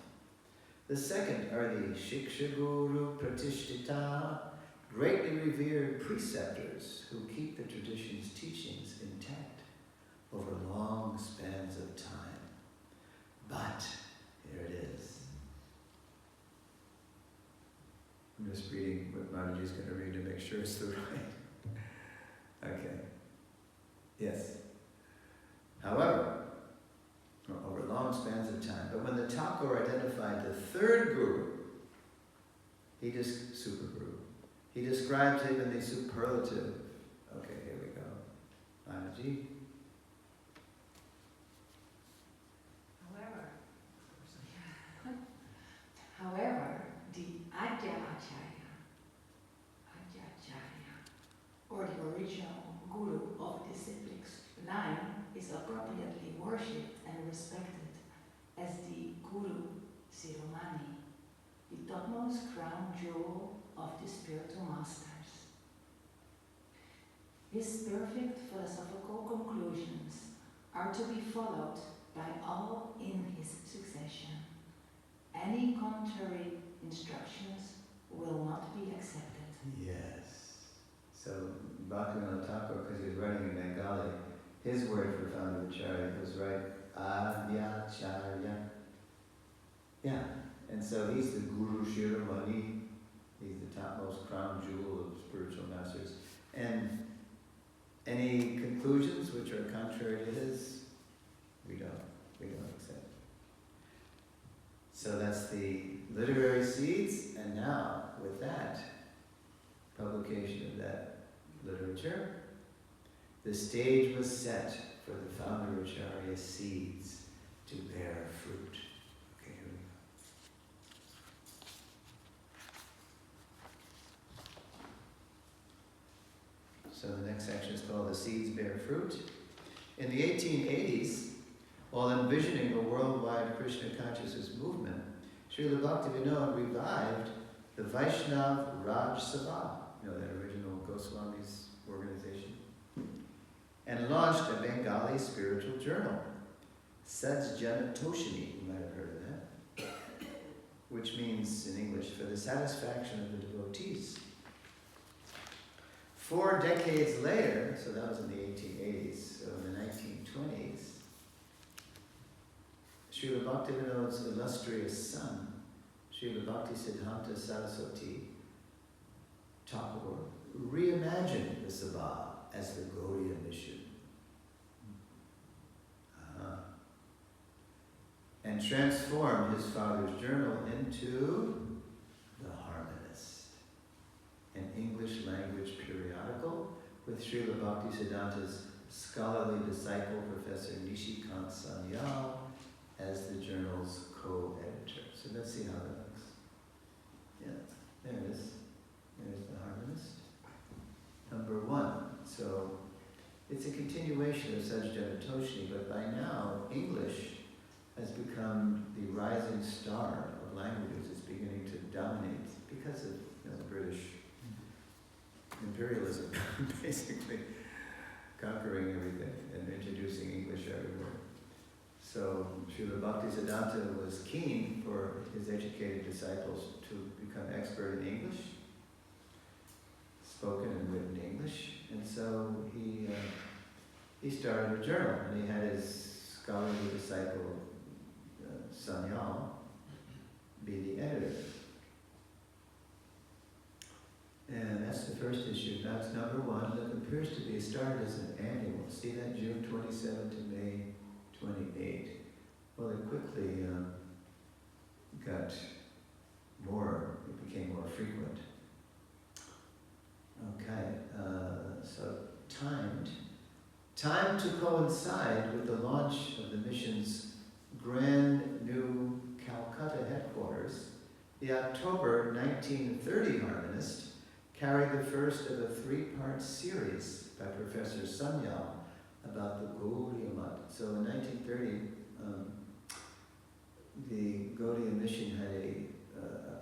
The second are the Shiksha Guru Pratishtita, greatly revered preceptors who keep the tradition's teachings intact over long spans of time. But, here it is. I'm just reading what Mataji's going to read to make sure it's the right. Okay. Yes. However, over long spans of time, but when the Thakur identified the third guru, super guru, he described him in the superlative. Okay, here we go. Annaji. However, the Acharya, or the original guru of the disciples line, is appropriately worshipped and respected as the Guru Siromani, the topmost crown jewel of the spiritual masters. His perfect philosophical conclusions are to be followed by all in his succession. Any contrary instructions will not be accepted. Yes. So Bhaktivinoda Thakur, because he was writing in Bengali, his word for founder Acharya was right, Acharya. Yeah. And so he's the Guru Shiromani, he's the topmost crown jewel of spiritual masters. And any conclusions which are contrary to his, we don't accept. So that's the literary seeds, and now with that publication of that literature, the stage was set for the founder Acharya seeds to bear fruit. Okay, here we go. So the next section is called The Seeds Bear Fruit. In the 1880s, while envisioning a worldwide Krishna consciousness movement, Srila Bhaktivinoda revived the Vaishnav Raj Sabha, that original Goswami's organization, and launched a Bengali spiritual journal, Sajjana Toshini, you might have heard of that, which means in English, for the satisfaction of the devotees. 4 decades later, so that was in the 1880s, so in the 1920s, Srila Bhaktivinoda's illustrious son, Srila Bhaktisiddhanta Saraswati Thakur, reimagined the Sabha as the Gaudiya mission. And transformed his father's journal into The Harmonist, an English language periodical with Srila Bhaktisiddhanta's scholarly disciple, Professor Nishikant Sanyal, as the journal's co-editor. So let's see how that looks. Yeah, there it is. There's The Harmonist. Number 1. So it's a continuation of Sajjana Toshini, but by now English has become the rising star of languages. It's beginning to dominate because of the British imperialism, basically conquering everything and introducing English everywhere. So Srila Bhaktisiddhanta was keen for his educated disciples to become expert in English, spoken and written English, and so he started a journal, and he had his scholarly disciple Sanyal be the editor. And that's the first issue. That's number 1. That appears to be started as an annual. See that, June 27 to May 28. Well, it quickly got more, it became more frequent. Okay, so timed to coincide with the launch of the mission's brand new Calcutta headquarters, the October 1930 Harmonist carried the first of a 3-part series by Professor Sanyal about the Gaudiya Math. So in 1930, the Gaudiya mission had a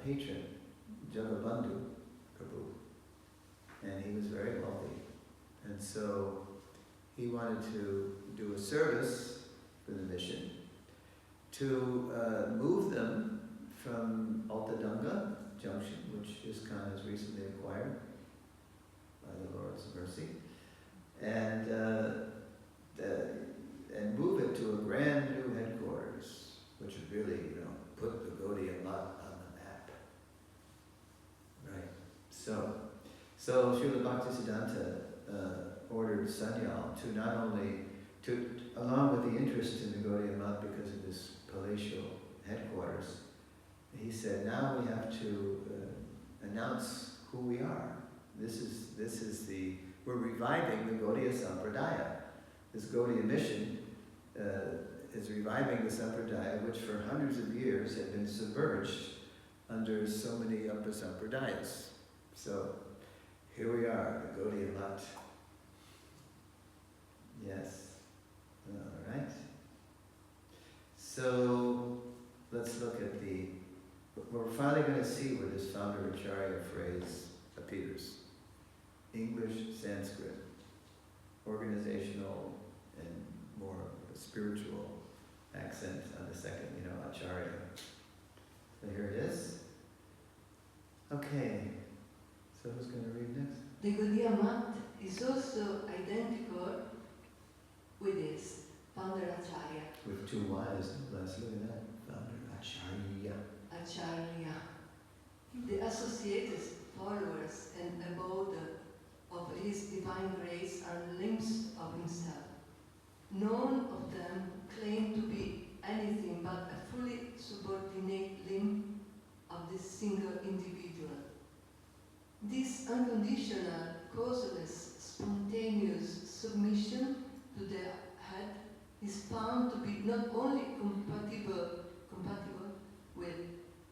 patron, Jagabandhu Prabhu, and he was very wealthy. And so he wanted to do a service for the mission to move them from Altadanga Junction, which ISKCON has recently acquired by the Lord's mercy, and move it to a brand new headquarters, which would really, put the Gaudiya Math on the map. Right. So Srila Bhaktisiddhanta ordered Sanyal to not only, along with the interest in the Gaudiya Math because of this palatial headquarters, he said, now we have to announce who we are. We're reviving the Gaudiya Sampradaya. This Gaudiya mission is reviving the Sampradaya, which for hundreds of years had been submerged under so many upper Sampradayas. So, here we are, the Gaudiya Math. Yes. All right. So, let's look at we're finally going to see where this founder Acharya phrase appears. English, Sanskrit, organizational, and more of a spiritual accent on the second, Acharya. So here it is. Okay, so who's going to read next? The Gaudiya Math is also identical with its founder Acharya. With two Y's, let's look at that. Founder Acharya. Acharya. The associated followers and abode of his divine grace are limbs of himself. None of them claim to be anything but a fully subordinate limb of this single individual. This unconditional, causeless, spontaneous submission to the head is found to be not only compatible with,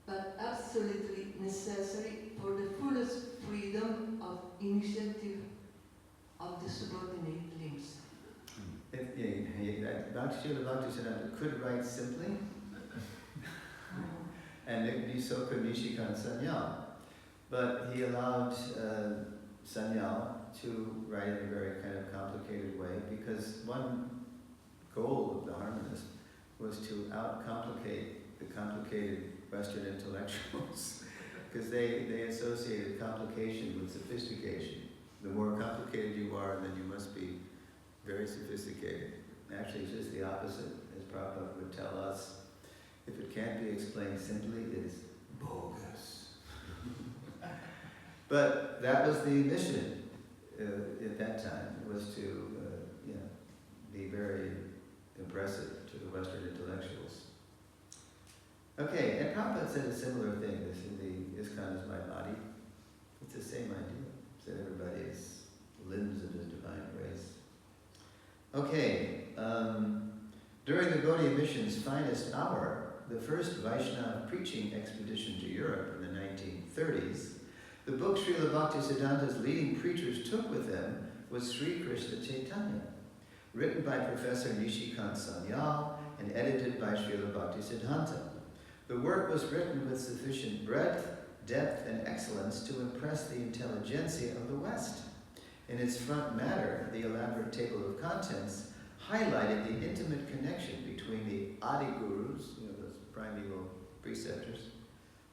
but absolutely necessary for the fullest freedom of initiative of the subordinate limbs. Srila Bhaktisiddhanta could write simply, and so could Nishikant Sanyal. But he allowed Sanyal to write in a very kind of complicated way, because one goal of the harmonist was to out-complicate the complicated Western intellectuals, because they associated complication with sophistication. The more complicated you are, then you must be very sophisticated. Actually, it's just the opposite, as Prabhupada would tell us. If it can't be explained simply, it is bogus. But that was the mission at that time, was to be very impressive to the Western intellectuals. Okay, and Prabhupada said a similar thing, this in the ISKCON is my body. It's the same idea, that everybody is limbs of his divine grace. Okay, during the Gaudiya mission's finest hour, the first Vaishnava preaching expedition to Europe in the 1930s, the book Srila Bhaktisiddhanta's leading preachers took with them was Sri Krishna Chaitanya, written by Professor Nishikant Sanyal and edited by Srila Bhaktisiddhanta. The work was written with sufficient breadth, depth, and excellence to impress the intelligentsia of the West. In its front matter, the elaborate table of contents highlighted the intimate connection between the Adi Gurus, those primeval preceptors,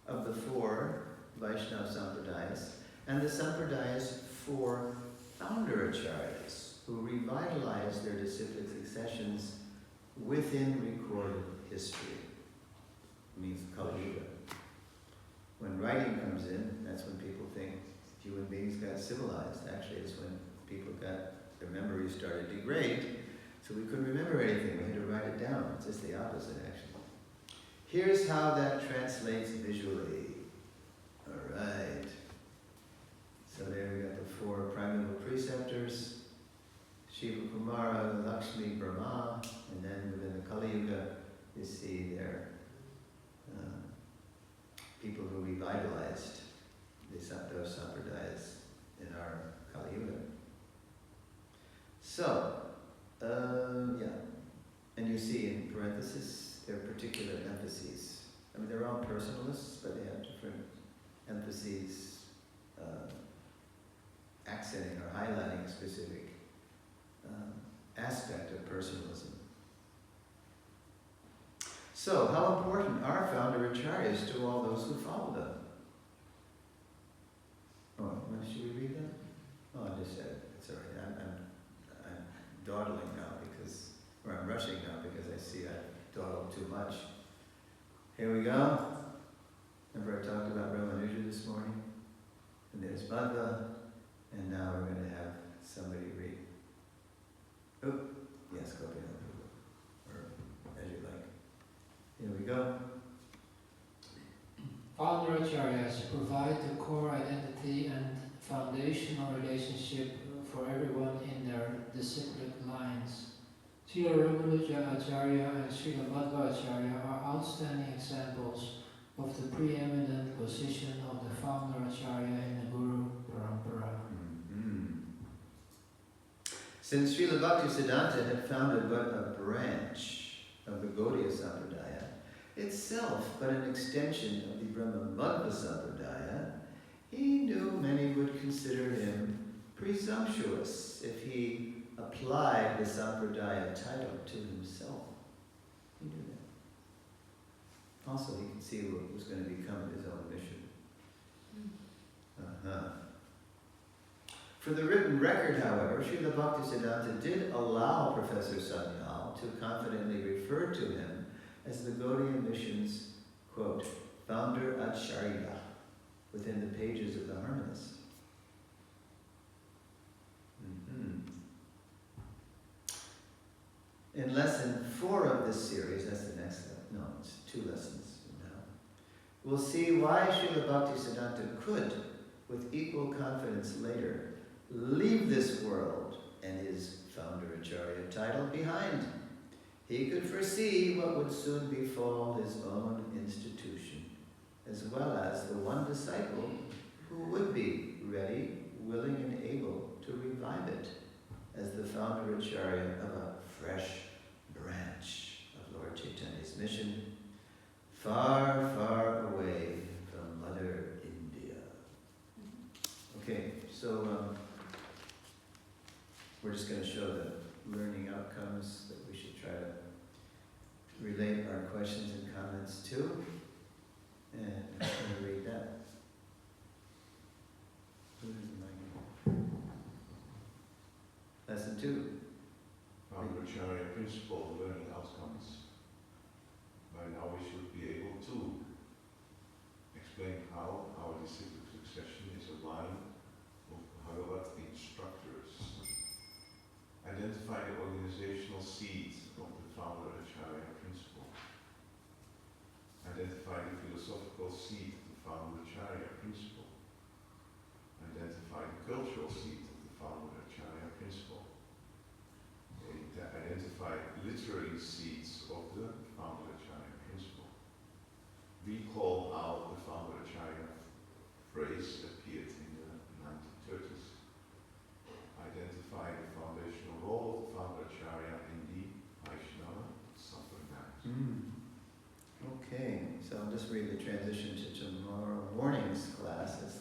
of the four Vaishnava Sampradayas, and the Sampradayas' four founder Acharyas, who revitalized their disciplic successions within recorded history. It means Kali Yuga. When writing comes in, that's when people think human beings got civilized. Actually, it's when people their memories started to degrade, so we couldn't remember anything. We had to write it down. It's just the opposite, actually. Here's how that translates visually. All right. So there we got the four primeval preceptors, Shiva Kumara, Lakshmi, Brahma, and then within the Kali Yuga, you see their people who revitalized those sampradayas in our Kali Yuga. So, and you see in parentheses their particular emphases. I mean, they're all personalists, but they have different emphases, accenting or highlighting a specific aspect of personalism. So, how important are founder acharyas to all those who follow them? Oh, should we read that? Oh, I just said it. It's all right. I'm dawdling now I'm rushing now because I see I dawdled too much. Here we go. Remember I talked about Ramanuja this morning? And there's Bhadva, and now we're going to have somebody read. Oh, yes, copy that. Or as you like. Here we go. Founder Acharyas provide the core identity and foundational relationship for everyone in their disciplic lines. Srila Ramanuja Acharya and Srila Madhva Acharya are outstanding examples of the preeminent position of the founder Acharya in the Guru Parampara. Since Srila Bhaktisiddhanta had founded but a branch of the Gaudiya Sampradaya, itself but an extension of the Brahma-Madhva Sampradaya, he knew many would consider him presumptuous if he applied the Sampradaya title to himself. He knew that. Also, he could see what was going to become his own mission. For the written record, however, Srila Bhaktisiddhanta did allow Professor Sanyal to confidently refer to him as the Gaudiya Mission's, quote, founder Acharya, within the pages of the Harmonist. In lesson 4 of this series, that's the next lesson, no, it's 2 lessons from now, we'll see why Srila Bhaktisiddhanta could, with equal confidence later, leave this world and his founder Acharya title behind. He could foresee what would soon befall his own institution, as well as the one disciple who would be ready, willing, and able to revive it as the founder Acharya of a fresh branch of Lord Chaitanya's mission, far, far away from Mother India. Okay, so we're just going to show the learning outcomes that we should try to relate our questions and comments to. And I'm going to read that. Lesson 2. Founder Acharya principle, learning outcomes. By now we should be able to explain how our disciplic succession is a line of Bhagavat instructors. Identify the organizational seed of the founder Acharya principle. Identify the philosophical seed of the founder Acharya principle. Identify the cultural seed of the founder Acharya principle. Identify literary seeds of the founder Acharya principle. Recall how the founder Acharya phrase appeared in the 1930s. Identify the foundational role of the founder Acharya in the Vaishnava Sampradaya. Okay, so I'll just read the transition to tomorrow morning's class. That's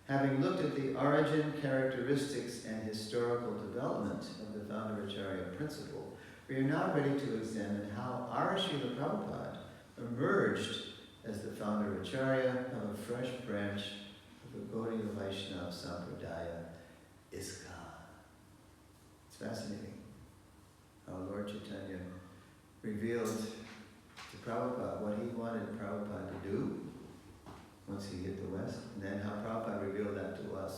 Having looked at the origin, characteristics, and historical development of the founder Acharya principle, we are now ready to examine how our Srila Prabhupada emerged as the founder Acharya of a fresh branch of the Gaudiya Vaishnava Sampradaya, ISKCON. It's fascinating how Lord Chaitanya revealed to Prabhupada what he wanted Prabhupada to do once he hit the West, and then how Prabhupada revealed that to us.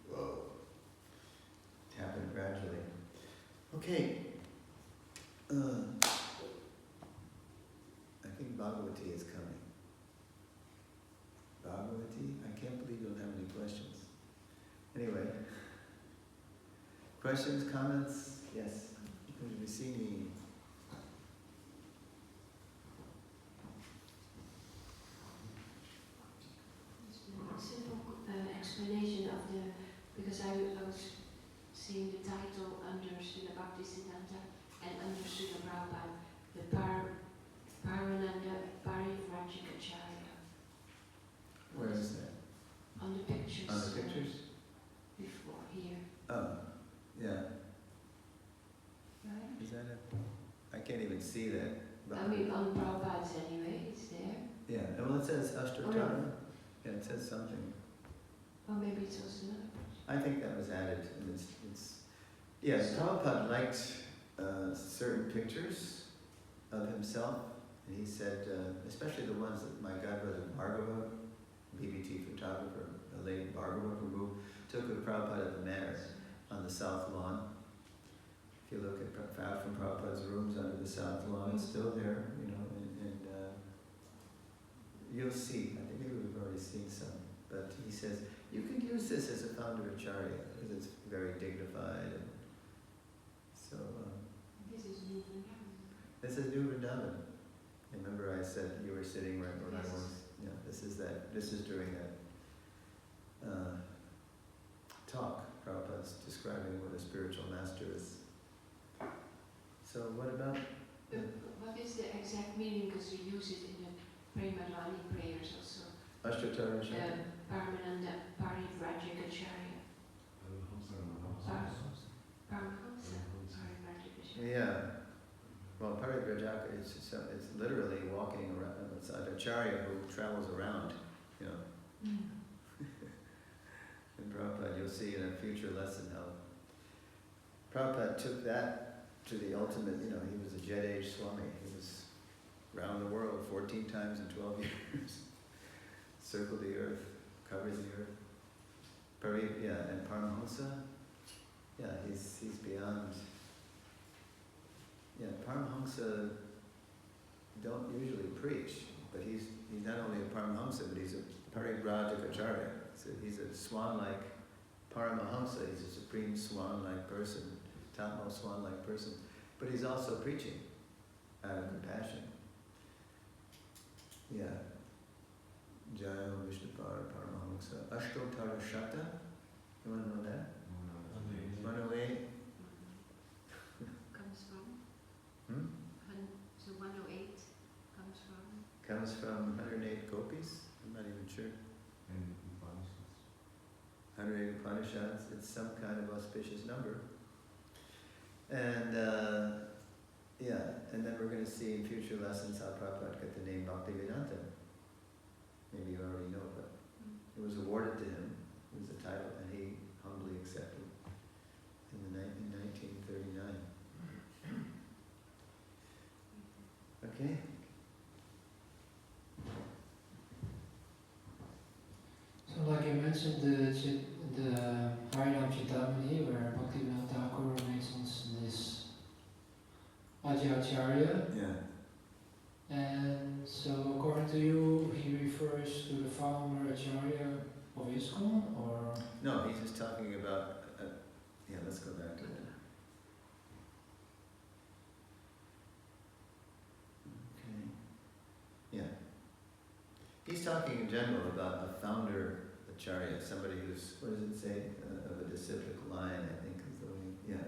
Whoa. It happened gradually. Okay. I think Bhagavati is coming. Bhagavati? I can't believe you don't have any questions. Anyway. Questions, comments? Yes. Vicini. Simple explanation of because I was seeing the title under Srila Bhaktisiddhanta and under Srila Prabhupada, the Parananda Parivrajikacharya. Where is that? On the pictures. On the pictures? Before, here. Oh, yeah. Right? Is that it? I can't even see that. I mean, on Prabhupada's anyway, it's there. Yeah, well it says Ashtatara. Yeah, it says something. Or maybe it's also another picture. I think that was added, and yeah, Prabhupada liked certain pictures of himself, and he said, especially the ones that my godbrother Bhargava, BBT photographer, the late Bhargava Prabhu, took of Prabhupada at the Manor. on the south lawn. If you look out from Prabhupada's rooms under the south lawn, it's still there, you know, and you'll see, I think maybe we've already seen some, but he says, you can use this as a founder acharya, because it's very dignified, and so, This is New Vrindavan. this is New Vrindavan. Remember I said you were sitting right where I was? Yeah, this is during that talk. Prabhupada's describing what a spiritual master is. So what about? What is the exact meaning? Because we use it in the Premadani prayers also. Ashtatara Shakti? Paramananda Parivrajikacharya. Paramahamsa Parivrajikacharya. Yeah. Well, Parivrajaka is it's literally walking around. It's an acharya who travels around, you know. In Prabhupada, you'll see in a future lesson how Prabhupada took that to the ultimate, you know, he was a jet age Swami. He was around the world 14 times in 12 years. Circled the earth, covered the earth. And Paramahamsa, yeah, he's beyond. Yeah, Paramahamsa don't usually preach, but he's not only a Paramahamsa, but he's a Parivrajikacharya. So he's a swan-like Paramahamsa, he's a supreme swan-like person, topmost swan-like person. But he's also preaching out of compassion. Yeah. Jaya Vishnupara Paramahamsa. Ashtotara Shata. You want to know that? 108. Comes from? Hmm? So 108 comes from? Comes from 108 gopis. I'm not even sure. 108 Upanishads. It's some kind of auspicious number. And and then we're going to see in future lessons how Prabhupada got the name Bhaktivedanta. Maybe you already know, but it was awarded to him. It was a title, and he humbly accepted in 1939. Okay. So, like you mentioned, the Harinam Chitamani, where Bhaktivinoda Thakur mentions this Acharya. Yeah. And so, according to you, he refers to the founder Acharya of ISKCON, or? No, he's just talking about. Let's go back to that. Okay. Yeah. He's talking in general about a founder acharya, somebody who's, what does it say, of a disciplic line, I think is the way, yeah.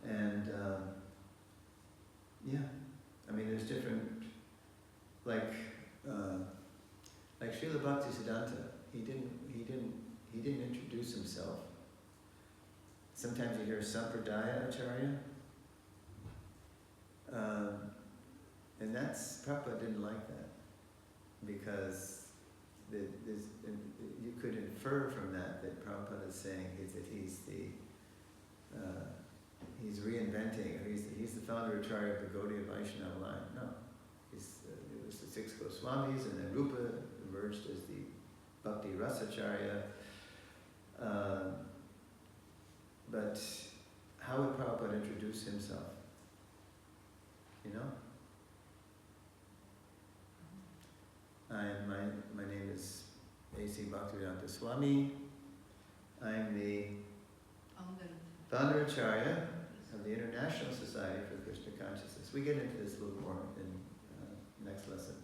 And, I mean, there's different, like Srila Bhaktisiddhanta, he didn't introduce himself. Sometimes you hear Sampradaya Acharya, and Prabhupada didn't like that, because you could infer from that Prabhupada is saying that he's reinventing, or he's the founder Acharya of the Gaudiya Vaishnava line. No, it was the 6 Goswamis, and then Rupa emerged as the Bhakti Rasacharya. But how would Prabhupada introduce himself? You know? My name is A.C. Bhaktivedanta Swami. I'm the founder Acharya of the International Society for Krishna Consciousness. We get into this a little more in next lesson.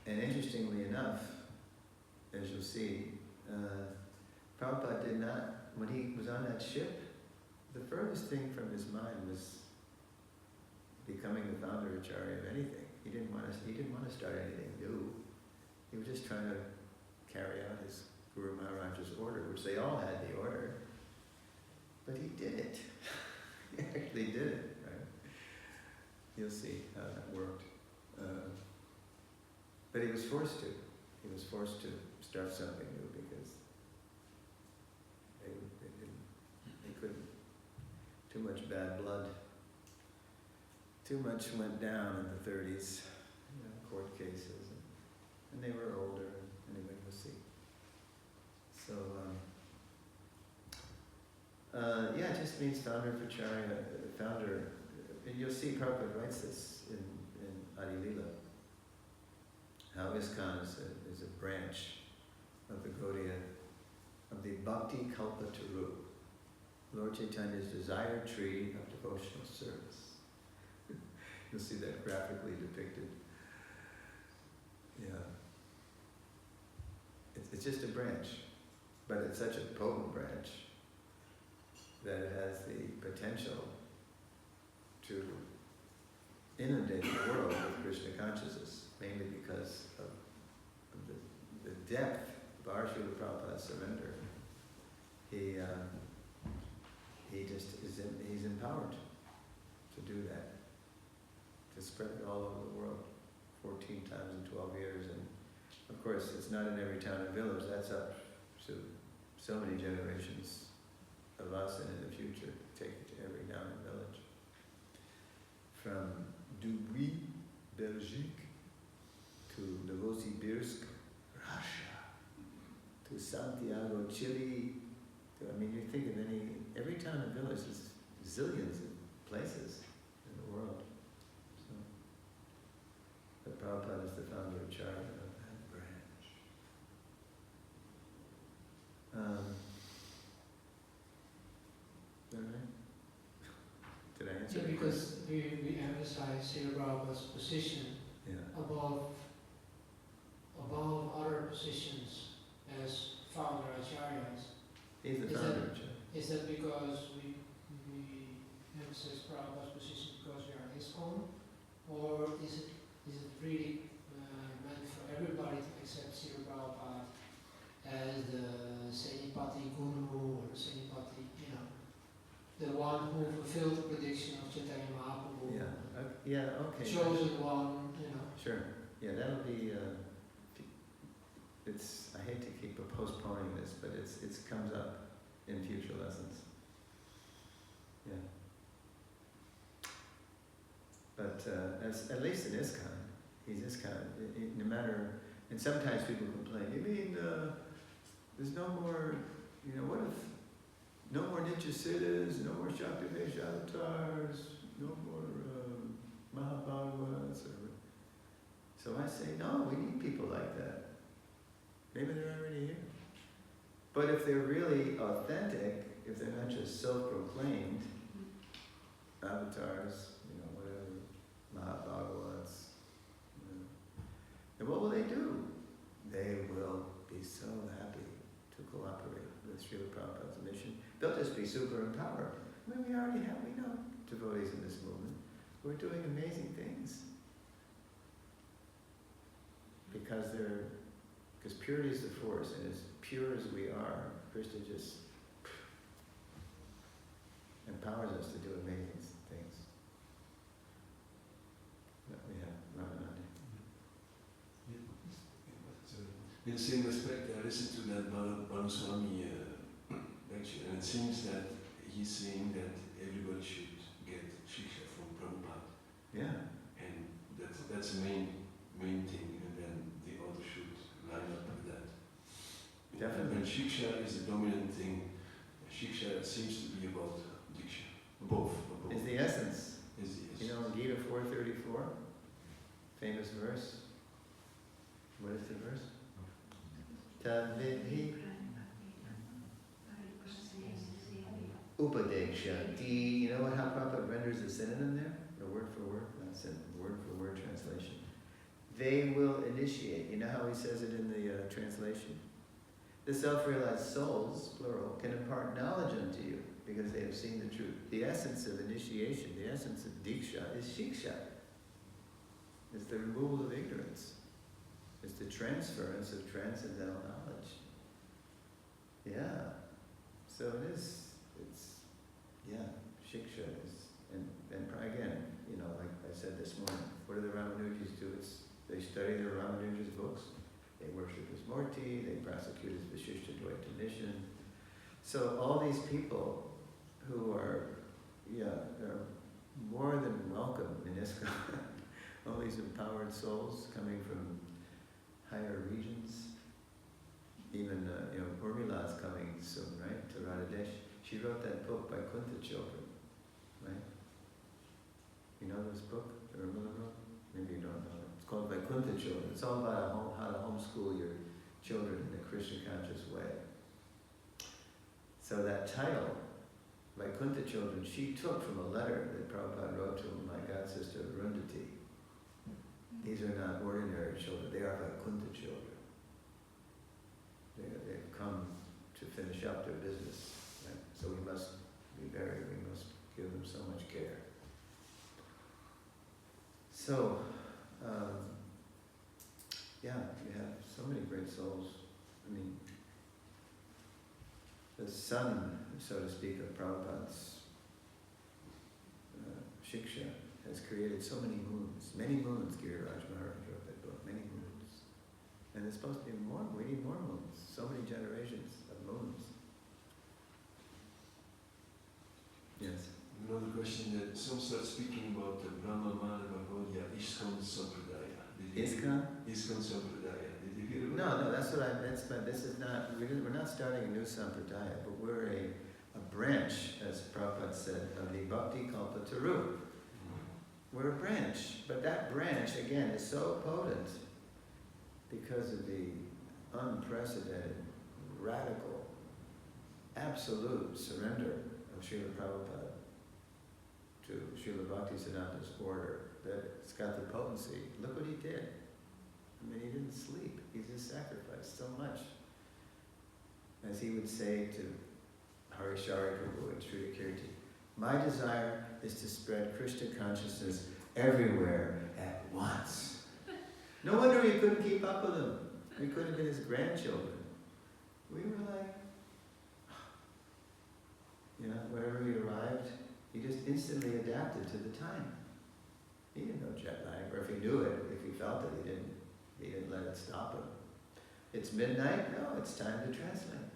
And interestingly enough, as you'll see, Prabhupada did not, when he was on that ship, the furthest thing from his mind was becoming the founder Acharya of anything. He didn't want to start anything new. He was just trying to carry out his Guru Maharaj's order, which they all had the order. But he did it. He actually did it, right? You'll see how that worked. But he was forced to. He was forced to start something new because they couldn't. Too much bad blood. Too much went down in the 30s, court cases, and they were older. Anyway, we'll see. just means founder of Acharya, founder, and you'll see Prabhupada writes this in Adi Lila, how ISKCON is a branch of the Gaudiya, of the Bhakti Kalpataru, Lord Chaitanya's desired tree of devotional service. You'll see that graphically depicted. Yeah. It's just a branch, but it's such a potent branch that it has the potential to inundate the world with Krishna consciousness, mainly because of the depth of our Srila Prabhupada's surrender. He's empowered to do that, to spread it all over the world, 14 times in 12 years. And of course, it's not in every town and village. That's up to so many generations of us, and in the future, take it to every town and village. From Dubry, Belgique, to Novosibirsk, Russia, to Santiago, Chile. I mean, you think of every town and village, there's zillions of places in the world. So, but Prabhupada is the founder of Acharya of that branch. Is that right? Did I answer? Yeah, because we emphasize Srila Prabhupada's position above other positions as founder acharyas. He's the founder of Acharya. Is that because we emphasize Prabhupada's position because we are ISKCON, or is it really meant for everybody to accept Srila Prabhupada as the Senipati Guru or the Senipati, the one who fulfilled the prediction of Chaitanya Mahaprabhu? Okay. Chosen one, Sure. Yeah, that'll be. I hate to keep postponing this, but it comes up in future lessons. Yeah. But at least in ISKCON, he's ISKCON. No matter, and sometimes people complain. You mean there's no more? What if no more Nitya Siddhas, no more Shaktivesh avatars, no more Mahabhagavats? So I say, no, we need people like that. Maybe they're already here. But if they're really authentic, if they're not just self-proclaimed avatars, whatever, Mahabhagavats, then what will they do? They will be so happy to cooperate with Srila Prabhupada's mission. They'll just be super empowered. We know devotees in this movement who are doing amazing things. Because purity is the force, and as pure as we are, Krishna just empowers us to do amazing things. But we have Radhadesh. In the same respect, I listened to that Baluswami lecture, and it seems that he's saying that everybody should get shiksha from Prabhupada. Yeah. And that's the main thing, and then the other should line up with that. Definitely. And shiksha is the dominant thing. Shiksha seems to be about diksha. Both. Is the essence. Is Gita 4:34, famous verse. What is the verse? Tadvidhi Upadekshanti. You know how Prabhupada renders the synonym there? Or word for word? Not synonym, word for word translation. They will initiate. You know how he says it in the translation? The self-realized souls, plural, can impart knowledge unto you because they have seen the truth. The essence of initiation, the essence of diksha is shiksha. It's the removal of ignorance. It's the transference of transcendental knowledge. Yeah. So shiksha is, and again, like I said this morning, what do the Ramanujis do? They study the Ramanuja's books, they worship his Murti, they prosecute his Vishishta Dvaita mission. So all these people who are more than welcome in ISKCON, all these empowered souls coming from higher regions. Even Urmila is coming soon, right, to Radhadesh. She wrote that book by Kunta children, right? You know this book? Remember the book? Maybe you don't know it. It's called By Kunta Children. It's all about how to homeschool your children in a Krishna conscious way. So that title, By Kunta Children, she took from a letter that Prabhupada wrote to my god sister Arundhati. These are not ordinary children, they are Vaikuntha children. They've come to finish up their business. Right? So we must give them so much care. So, yeah, you have so many great souls. I mean, the son, so to speak, of Prabhupada's Shiksha has created so many moons. Many moons, Giriraj Maharaj wrote that book, many moons. And there's supposed to be more, we need more moons. So many generations of moons. Yes? Another question that some start speaking about the Brahma Mala Bhagavadya ISKCON Sampradaya. ISKCON? ISKCON Sampradaya. Did you hear about No, that's what I meant, but this is not, we're not starting a new Sampradaya, but we're a branch, as Prabhupada said, of the Bhakti Kalpataru. We're a branch, but that branch, again, is so potent because of the unprecedented, radical, absolute surrender of Srila Prabhupada to Srila Bhaktisiddhanta's order, that it's got the potency. Look what he did. I mean, he didn't sleep. He just sacrificed so much. As he would say to Harishari Prabhu and Sri Kirti, my desire is to spread Krishna consciousness everywhere at once. No wonder he couldn't keep up with them. We could have been his grandchildren. We were like, wherever he arrived, he just instantly adapted to the time. He didn't know jet lag, or if he knew it, if he felt it, he didn't let it stop him. It's midnight? No, it's time to translate.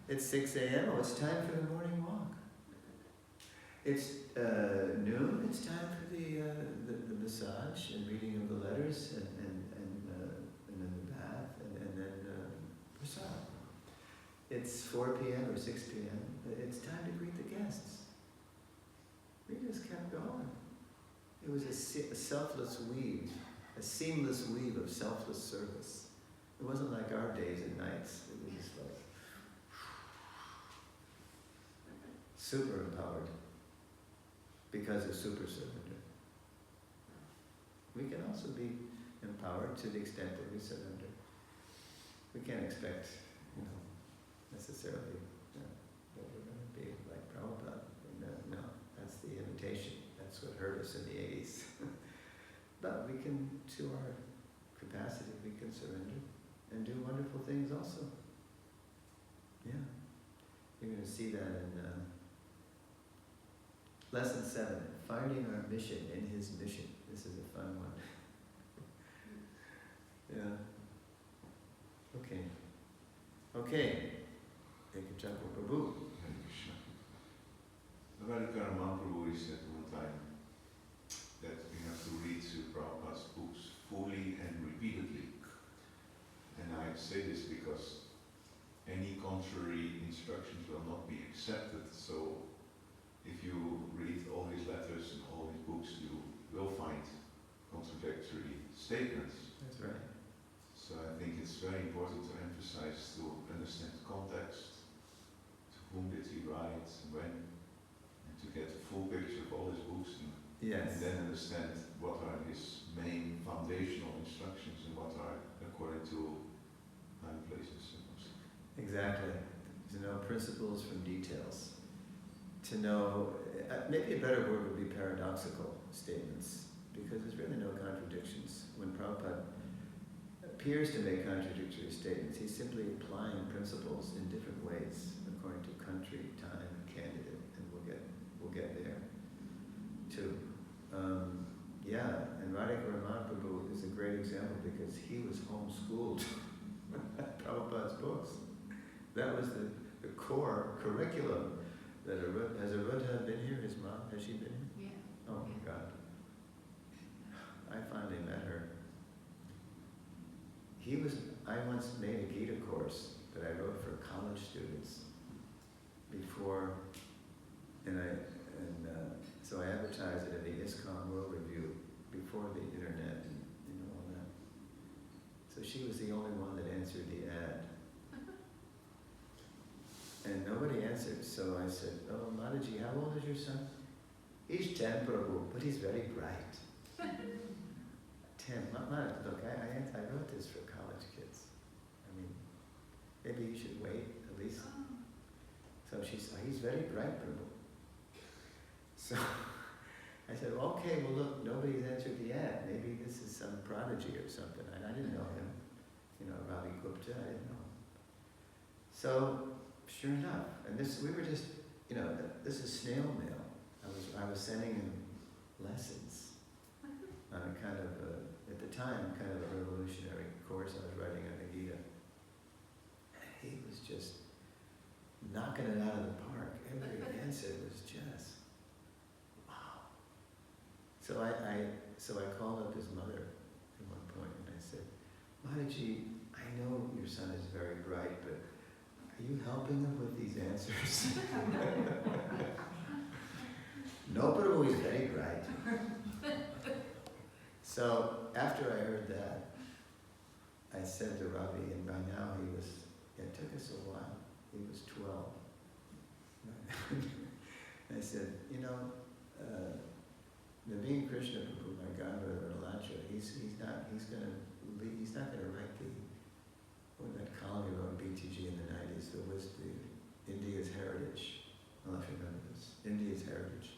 It's 6 a.m. Oh, it's time for the morning walk. It's noon. It's time for the massage and reading of the letters and then the bath and then prasad. It's 4 p.m. or 6 p.m. It's time to greet the guests. We just kept going. It was a selfless weave, a seamless weave of selfless service. It wasn't like our days and nights. It was just like super empowered because of super surrender. We can also be empowered to the extent that we surrender. We can't expect, necessarily that we're going to be like Prabhupada. No, that's the imitation. That's what hurt us in the 80s. But we can, to our capacity, we can surrender and do wonderful things also. Yeah. You're going to see that in Lesson 7, Finding Our Mission in His Mission. This is a fun one. Yeah. Okay. Ekachakra Prabhu. Hare Krishna. Radhadesh Prabhu said one time that we have to read Prabhupada's books fully and repeatedly. And I say this because any contrary instructions will not be accepted. So if you read all his letters and all his books, you will find contradictory statements. That's right. So I think it's very important to emphasize to understand context, to whom did he write, when, and to get a full picture of all his books, and then understand what are his main foundational instructions and what are according to time, places, and so. Exactly. To know principles from details. To know, maybe a better word would be paradoxical statements, because there's really no contradictions. When Prabhupada appears to make contradictory statements, he's simply applying principles in different ways according to country, time, candidate, and we'll get there too. And Radhadesh Prabhu is a great example because he was homeschooled Prabhupada's books. That was the core curriculum that has Arudha been here? His mom, has she been here? Yeah. Oh my God. I finally met her. I once made a Gita course that I wrote for college students. before, so I advertised it in the ISKCON World Review before the internet and all that. So she was the only one that answered the ad. And nobody answered, so I said, "Oh, Mataji, how old is your son?" "He's 10, Prabhu, but he's very bright." 10. Look, I wrote this for college kids. I mean, maybe you should wait at least. So she said, "He's very bright, Prabhu." So I said, "Okay, well look, nobody's answered the ad. Maybe this is some prodigy or something." And I didn't know him. Ravi Gupta, I didn't know him. So sure enough, and we were just, this is snail mail. I was sending him lessons on a kind of, at the time, kind of a revolutionary course I was writing on the Gita. And he was just knocking it out of the park. Every answer was just, wow. So I called up his mother at one point and I said, "Mataji, I know your son is very bright, but are you helping him with these answers?" "No, Prabhu, he's very bright." So after I heard that, I said to Ravi, and by now it took us a while, he was 12. I said, Naveen Krishna Prabhu, my godbrother in Acharya, he's not gonna write that column he wrote in BTG in the 90s, that was the India's Heritage. I'll have to remember this, India's Heritage.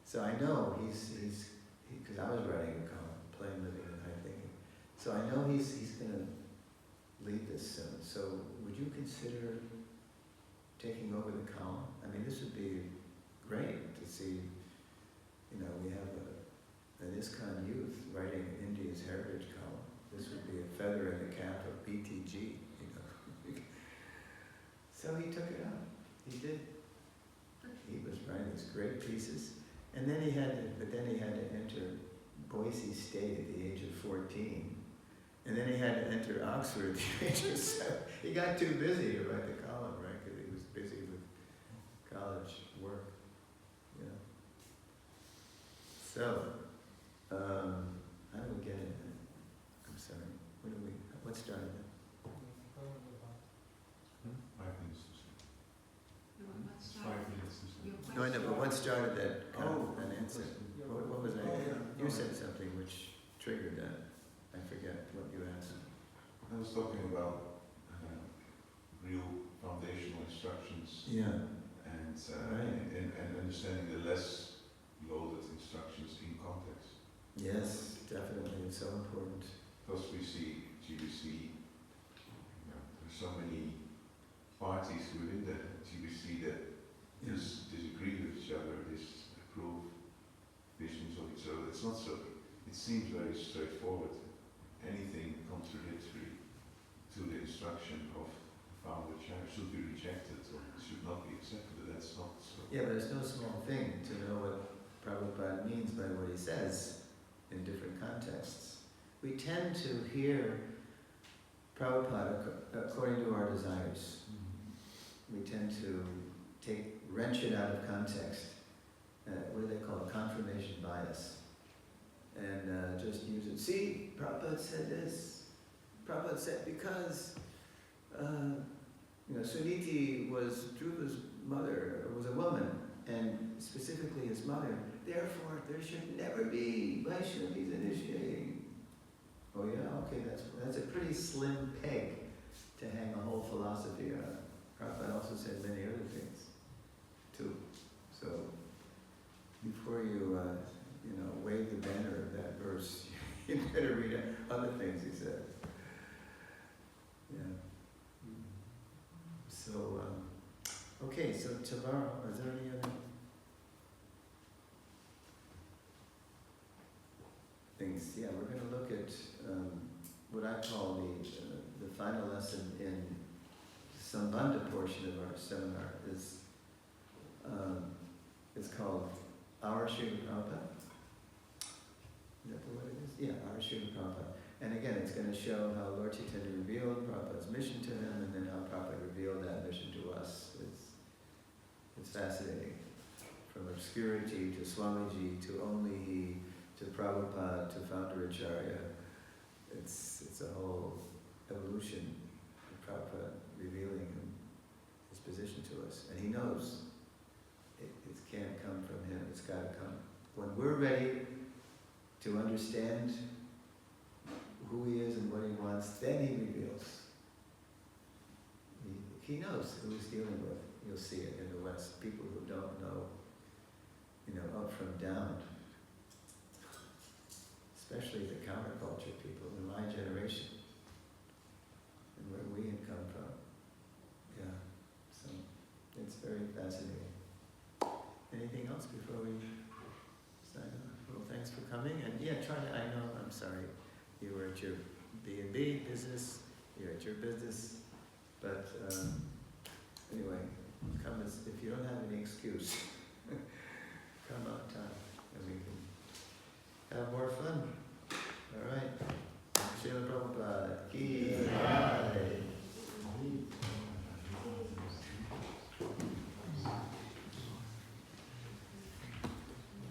So I know because I was writing a column, Plain Living and High Thinking. So I know he's gonna lead this soon. So would you consider taking over the column? I mean, this would be great to see, we have an ISKCON youth writing India's Heritage column. This would be a feather in the cap of BTG, So he took it up. He did. He was writing these great pieces. And then he had to enter Boise State at the age of 14. And then he had to enter Oxford at the age of 7. He got too busy to write the column, right? Because he was busy with college work, So, how do we get in? I'm sorry. What started it? 5 minutes to say. 5 minutes to say. No, I know, but what started that an incident? What was I? You said something which triggered that. I forget what you asked. I was talking about real foundational instructions. Yeah. And Right. and understanding the less loaded instructions in context. Yes, definitely. It's so important. Because we see GBC, there's so many parties within the GBC that disagree with each other, disapprove visions of each other. It's not so, it seems very straightforward. Anything contradictory to the instruction of the founder Acharya should be rejected or should not be accepted. That's not so. Yeah, but it's no small thing to know what Prabhupada means by what he says in different contexts. We tend to hear Prabhupada according to our desires. We tend to wrench it out of context. What do they call it? Confirmation bias. And just use it. See, Prabhupada said this. Prabhupada said because, Suniti was Dhruva's mother, was a woman, and specifically his mother. Therefore, there should never be Vaishnavis initiating. Oh yeah, okay, that's a pretty slim peg to hang a whole philosophy on. Prabhupada also said many other things, too. So, before you, wave the banner of that verse, you better read other things he said. Yeah. So, okay, so tomorrow, is there any other things? Yeah, we're going to look at what I call the final lesson in Sambandha portion of our seminar is called Our Srila Prabhupada. Is that what it is? Yeah, Our Srila Prabhupada. And again, it's going to show how Lord Chaitanya revealed Prabhupada's mission to him, and then how Prabhupada revealed that mission to us. obscurity to Swamiji, to only he, to Prabhupada, to Founder Acharya. It's a whole evolution of Prabhupada revealing his position to us. And he knows it can't come from him, it's got to come. When we're ready to understand who he is and what he wants, then he reveals. He knows who he's dealing with. You'll see it in the West. People who don't know, up from down. Especially the counterculture people in my generation. And where we had come from. Yeah. So it's very fascinating. Anything else before we sign off? Well, thanks for coming. And yeah, I know, I'm sorry. You were at your B&B business. You're at your business. But anyway, come if you don't have any excuse, come on time and we can have more fun. All right. Srila Prabhupada ki.